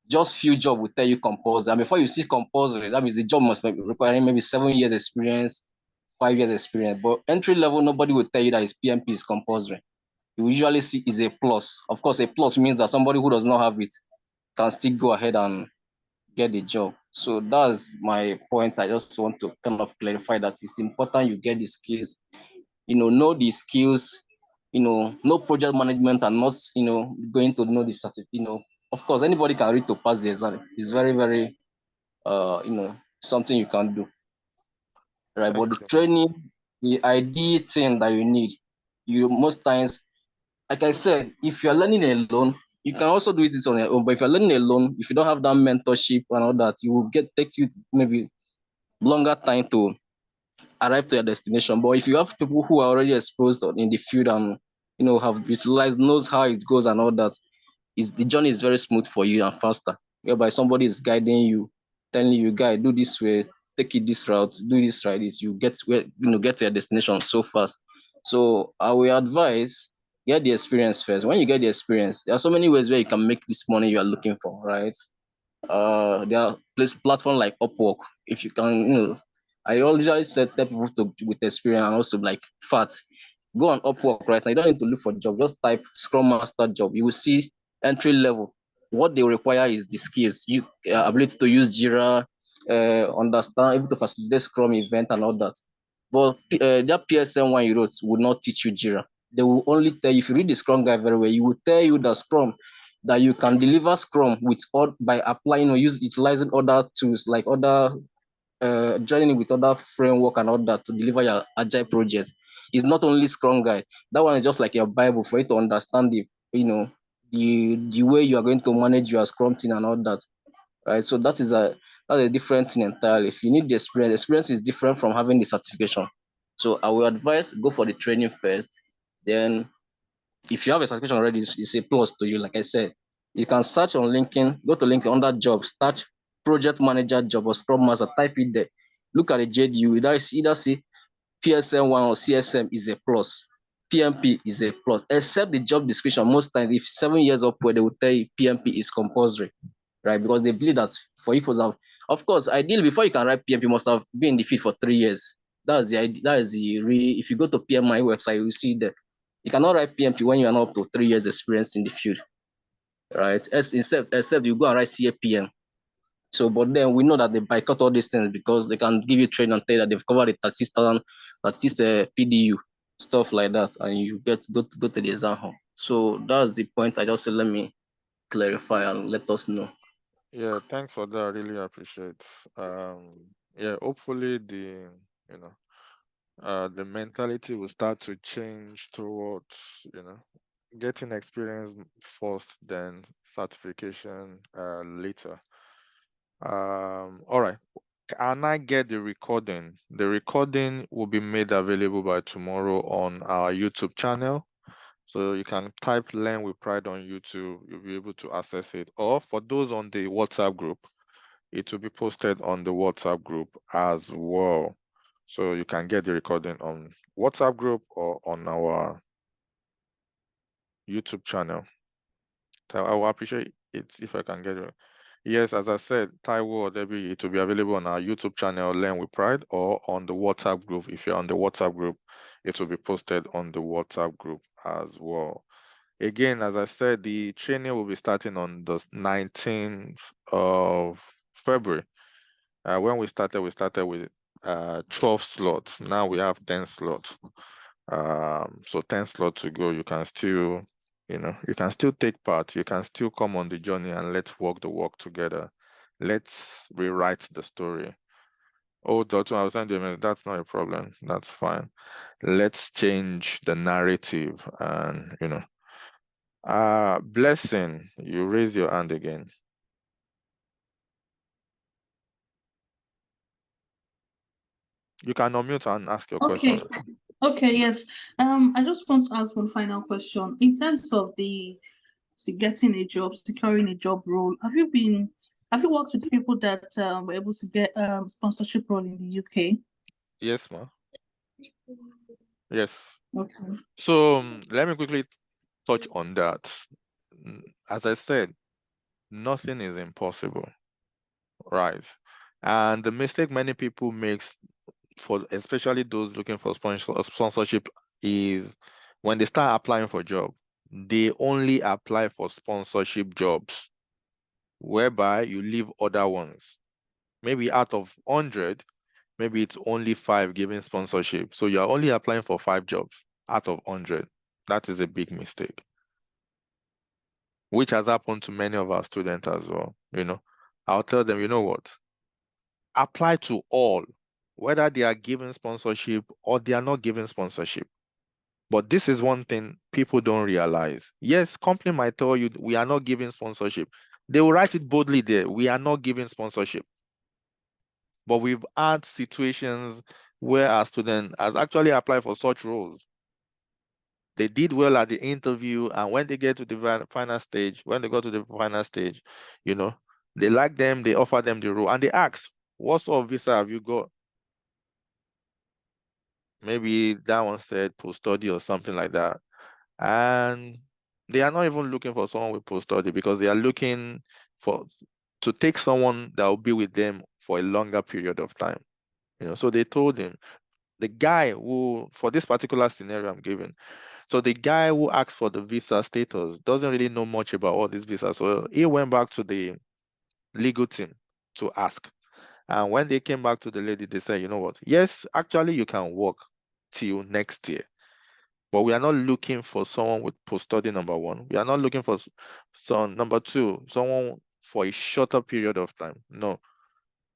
Just few job will tell you compulsory. And before you see compulsory, that means the job must be requiring maybe 7 years experience, 5 years experience. But entry level, nobody will tell you that his PMP is compulsory. You usually see is a plus. Of course, a plus means that somebody who does not have it can still go ahead and get the job. So that's my point. I just want to kind of clarify that it's important you get the skills, know the skills, know project management and not, going to know the certificate, of course, anybody can read to pass the exam. It's very, very, something you can do, right? But the training, the idea thing that you need, most times, like I said, if you're learning alone, you can also do it on your own. But if you're learning alone, if you don't have that mentorship and all that, you will take you maybe longer time to arrive to your destination. But if you have people who are already exposed in the field and have utilized, knows how it goes and all that, the journey is very smooth for you and faster. Whereby somebody is guiding you, telling you, guy, do this way, take it this route, do this right, you get to your destination so fast. So I will advise, get the experience first. When you get the experience, there are so many ways where you can make this money you are looking for, right? There are platforms like Upwork. If you can, I always tell people with experience and also like facts. Go on Upwork right now. You don't need to look for a job. Just type Scrum Master job. You will see entry level. What they require is the skills, ability to use Jira, understand, able to facilitate Scrum event and all that. But that PSM one you wrote would not teach you Jira. They will only tell you, if you read the Scrum guide very well, you will tell you that Scrum, that you can deliver Scrum with by applying or utilizing other tools like other joining with other framework and all that to deliver your agile project. It's not only Scrum guide. That one is just like your Bible for you to understand the way you are going to manage your Scrum team and all that, right? So that's a different thing entirely. If you need the experience is different from having the certification. So I will advise go for the training first. Then, if you have a certification already, it's a plus to you. Like I said, you can search on LinkedIn. Go to LinkedIn under jobs, start project manager job or Scrum Master. Type it there. Look at the JDU. Either see PSM1 or CSM is a plus. PMP is a plus. Except the job description, most times, if 7 years upward, they will tell you PMP is compulsory, right? Because they believe that for you to have, of course, ideally, before you can write PMP, you must have been in the field for 3 years. That's the idea. That is the real. If you go to PMI website, you will see that you cannot write PMP when you are not up to 3 years experience in the field, right? Except you go and write CAPM. So, but then we know that they boycott all these things because they can give you training and tell you that they've covered the 36,000, PDU, stuff like that, and you go to the exam hall. So that's the point. I just said, let me clarify and let us know. Yeah, thanks for that. I really appreciate. Yeah, hopefully the mentality will start to change towards getting experience first, then certification later. All right. Can I get the recording? The recording will be made available by tomorrow on our YouTube channel. So you can type Learn with Pride on YouTube. You'll be able to access it. Or for those on the WhatsApp group, it will be posted on the WhatsApp group as well. So you can get the recording on WhatsApp group or on our YouTube channel. So I will appreciate it if I can get it. Yes, as I said, Taiwo or Debbie, it will be available on our YouTube channel, Learn with Pride, or on the WhatsApp group. If you're on the WhatsApp group, it will be posted on the WhatsApp group as well. Again, as I said, the training will be starting on the 19th of February. When we started with 12 slots. Now we have 10 slots. So 10 slots to go. You can still take part. You can still come on the journey and let's walk the walk together. Let's rewrite the story. Oh, Dr. I was saying to you, that's not a problem. That's fine. Let's change the narrative and Blessing, you raise your hand again. You can unmute and ask your question. Okay, yes. I just want to ask one final question. In terms of getting a job, securing a job role, have you worked with people that were able to get sponsorship role in the UK? Yes, ma. Yes. Okay. So let me quickly touch on that. As I said, nothing is impossible, right? And the mistake many people make, especially those looking for sponsorship, is when they start applying for a job, they only apply for sponsorship jobs, whereby you leave other ones. Maybe out of 100, maybe it's only 5 giving sponsorship. So you're only applying for 5 jobs out of 100. That is a big mistake, which has happened to many of our students as well. I'll tell them, you know what? Apply to all, whether they are given sponsorship or they are not given sponsorship. But this is one thing people don't realize. Yes, company might tell you we are not giving sponsorship. They will write it boldly there. We are not giving sponsorship. But we've had situations where our student has actually applied for such roles. They did well at the interview, and when they get to the final stage, they like them, they offer them the role, and they ask, what sort of visa have you got? Maybe that one said post-study or something like that. And they are not even looking for someone with post-study because they are looking to take someone that will be with them for a longer period of time. So they told him, the guy who, for this particular scenario I'm giving, so the guy who asked for the visa status doesn't really know much about all these visas. So he went back to the legal team to ask. And when they came back to the lady, they said, you know what? Yes, actually you can work till next year. But we are not looking for someone with post-study number one. We are not looking for some number two, someone for a shorter period of time. No,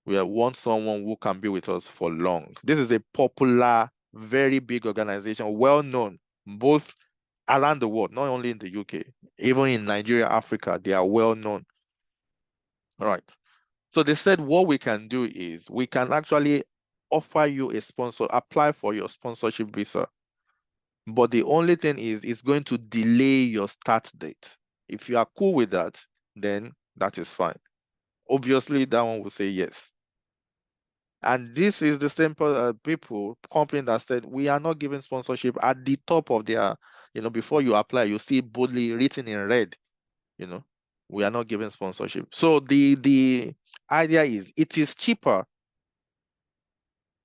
we want someone who can be with us for long. This is a popular, very big organization, well known, both around the world, not only in the UK, even in Nigeria, Africa, they are well known. All right. So they said what we can do is we can actually offer you a sponsor, apply for your sponsorship visa. But the only thing is it's going to delay your start date. If you are cool with that, then that is fine. Obviously, that one will say yes. And this is the same company that said, we are not giving sponsorship at the top of their, before you apply, you see boldly written in red, we are not giving sponsorship. So the idea is it is cheaper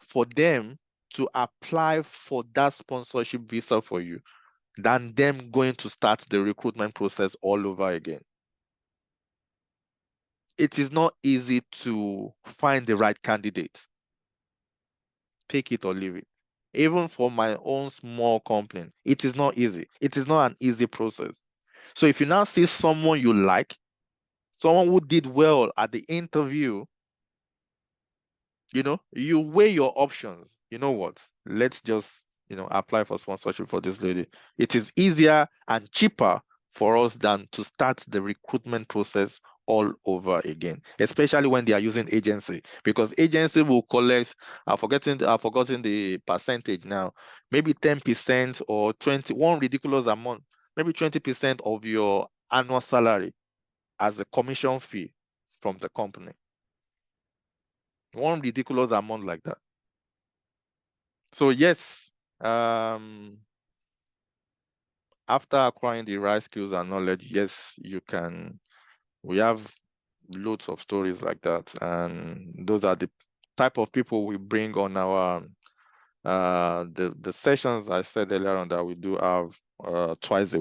for them to apply for that sponsorship visa for you than them going to start the recruitment process all over again. It is not easy to find the right candidate. Take it or leave it. Even for my own small company, it is not easy. It is not an easy process. So if you now see someone you like, someone who did well at the interview, you weigh your options. You know what? Let's just, apply for sponsorship for this lady. It is easier and cheaper for us than to start the recruitment process all over again, especially when they are using agency, because agency will collect, I've forgotten the percentage now, maybe 10% or 20, one ridiculous amount, maybe 20% of your annual salary as a commission fee from the company. One ridiculous amount like that. So yes, after acquiring the right skills and knowledge, yes, you can. We have loads of stories like that, and those are the type of people we bring on our the sessions I said earlier on that we do have twice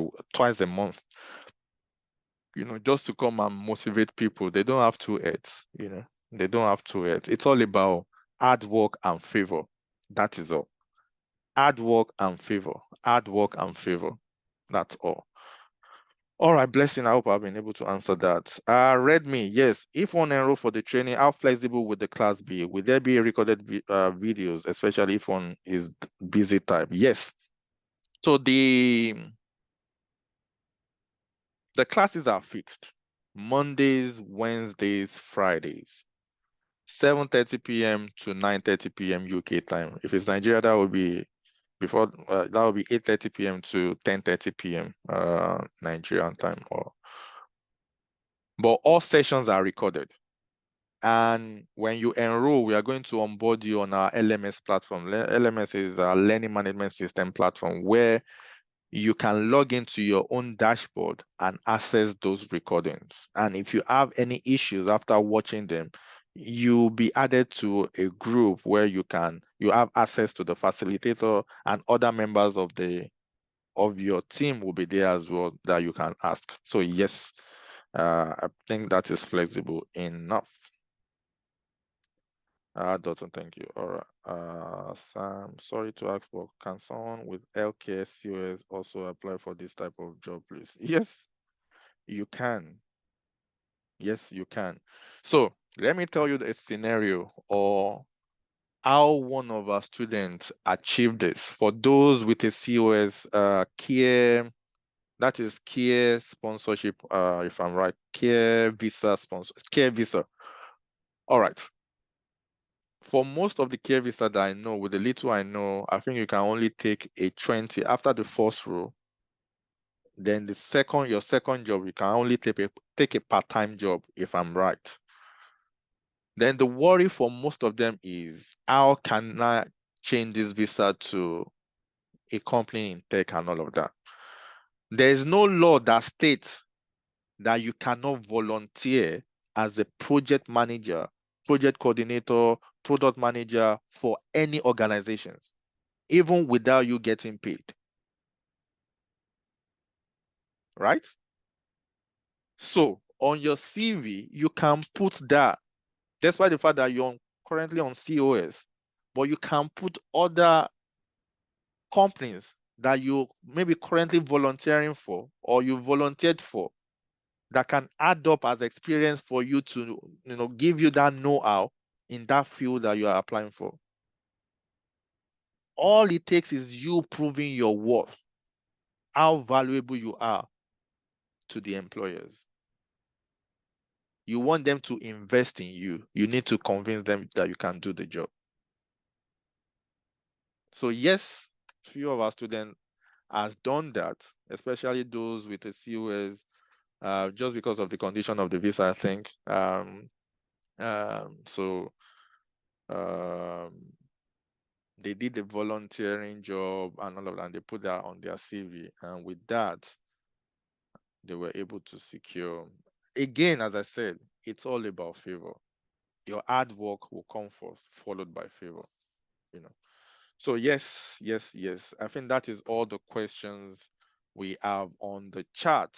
a month. Just to come and motivate people. They don't have two heads. They don't have two heads. It's all about hard work and favor. That is all. Hard work and favor. Hard work and favor. That's all. All right, Blessing, I hope I've been able to answer that. Redmi, yes. If one enroll for the training, how flexible would the class be? Will there be recorded videos, especially if one is busy type? Yes. So the classes are fixed. Mondays, Wednesdays, Fridays. 7:30 p.m. to 9:30 p.m. UK time. If it's Nigeria, that would be before that would be 8:30 p.m. to 10:30 p.m. Nigerian time. But all sessions are recorded. And when you enroll, we are going to onboard you on our LMS platform. LMS is a learning management system platform where you can log into your own dashboard and access those recordings. And if you have any issues after watching them, you'll be added to a group where you have access to the facilitator, and other members of your team will be there as well that you can ask. So yes, I think that is flexible enough. Dotun, thank you. All right. Sam, sorry to ask, but can someone with LKS also apply for this type of job, please? Yes, you can. Yes, you can. So let me tell you a scenario or how one of our students achieved this. For those with a COS, care, that is care sponsorship, if I'm right, care visa sponsor, care visa. All right. For most of the care visa that I know, with the little I know, I think you can only take a 20 after the first row. Then your second job, you can only take a part-time job, if I'm right. Then the worry for most of them is, how can I change this visa to a company in tech and all of that? There is no law that states that you cannot volunteer as a project manager, project coordinator, product manager for any organizations, even without you getting paid. Right? So on your CV, you can put that, despite the fact that you're currently on COS, but you can put other companies that you maybe currently volunteering for or you volunteered for that can add up as experience for you to, give you that know-how in that field that you are applying for. All it takes is you proving your worth, how valuable you are to the employers. You want them to invest in you. You need to convince them that you can do the job. So yes, few of our students has done that, especially those with a COS, just because of the condition of the visa, I think. They did the volunteering job and all of that, and they put that on their CV. And with that, they were able to secure. Again, as I said, it's all about favor. Your hard work will come first, followed by favor. So yes. I think that is all the questions we have on the chat.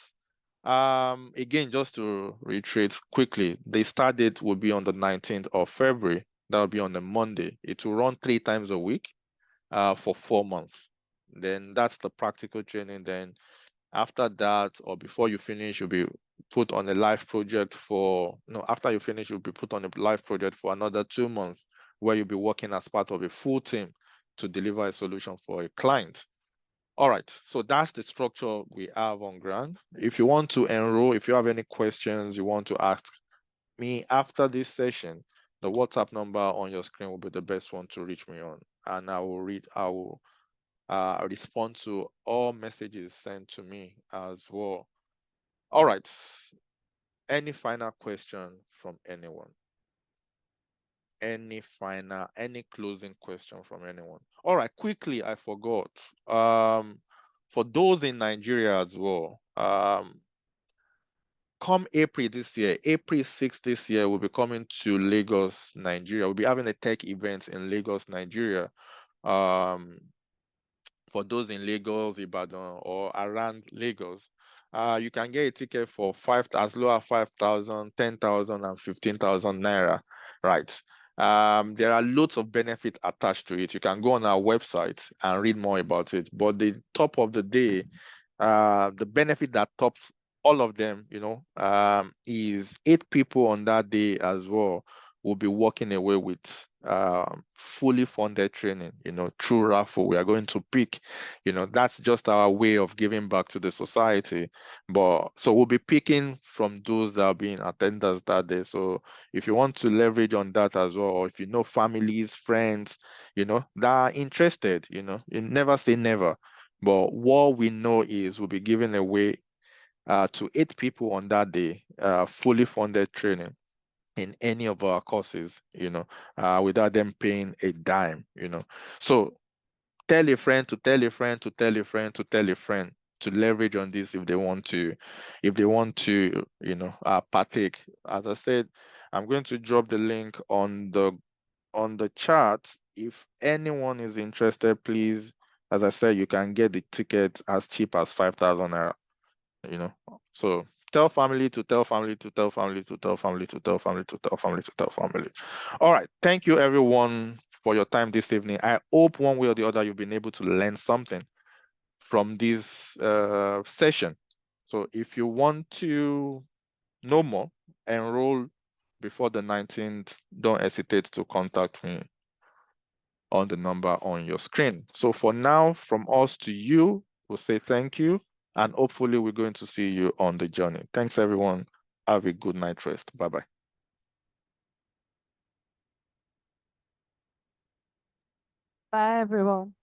Again, just to reiterate quickly, the start date will be on the 19th of February. That will be on a Monday. It will run 3 times a week for 4 months. Then that's the practical training. Then after that, or before you finish, you'll be put on a live project after you finish, you'll be put on a live project for another 2 months, where you'll be working as part of a full team to deliver a solution for a client. All right, so that's the structure we have on ground. If you want to enroll, if you have any questions you want to ask me after this session, the WhatsApp number on your screen will be the best one to reach me on, and I will respond to all messages sent to me as well. All right, any final question from anyone? Any closing question from anyone? All right, quickly, I forgot. For those in Nigeria as well, come April this year, April 6th this year, we'll be coming to Lagos, Nigeria. We'll be having a tech event in Lagos, Nigeria. For those in Lagos, Ibadan, or around Lagos, you can get a ticket for as low as 5,000, 10,000, and 15,000 naira, right? There are loads of benefits attached to it. You can go on our website and read more about it. But the top of the day, the benefit that tops all of them, is 8 people on that day as well will be walking away with fully funded training, through raffle. We are going to pick, that's just our way of giving back to the society. So we'll be picking from those that are being attenders that day. So if you want to leverage on that as well, or if you know families, friends, that are interested, you never say never. But what we know is we'll be giving away to 8 people on that day, fully funded training in any of our courses, without them paying a dime, So tell a friend to tell a friend to tell a friend to tell a friend to leverage on this if they want to, partake. As I said, I'm going to drop the link on the chat. If anyone is interested, please, as I said, you can get the ticket as cheap as 5,000 naira, So tell family to tell family to tell family to tell family to tell family to tell family to tell family. All right. Thank you, everyone, for your time this evening. I hope one way or the other you've been able to learn something from this session. So if you want to know more, enroll before the 19th, don't hesitate to contact me on the number on your screen. So for now, from us to you, we'll say thank you. And hopefully we're going to see you on the journey. Thanks, everyone. Have a good night rest. Bye-bye. Bye, everyone.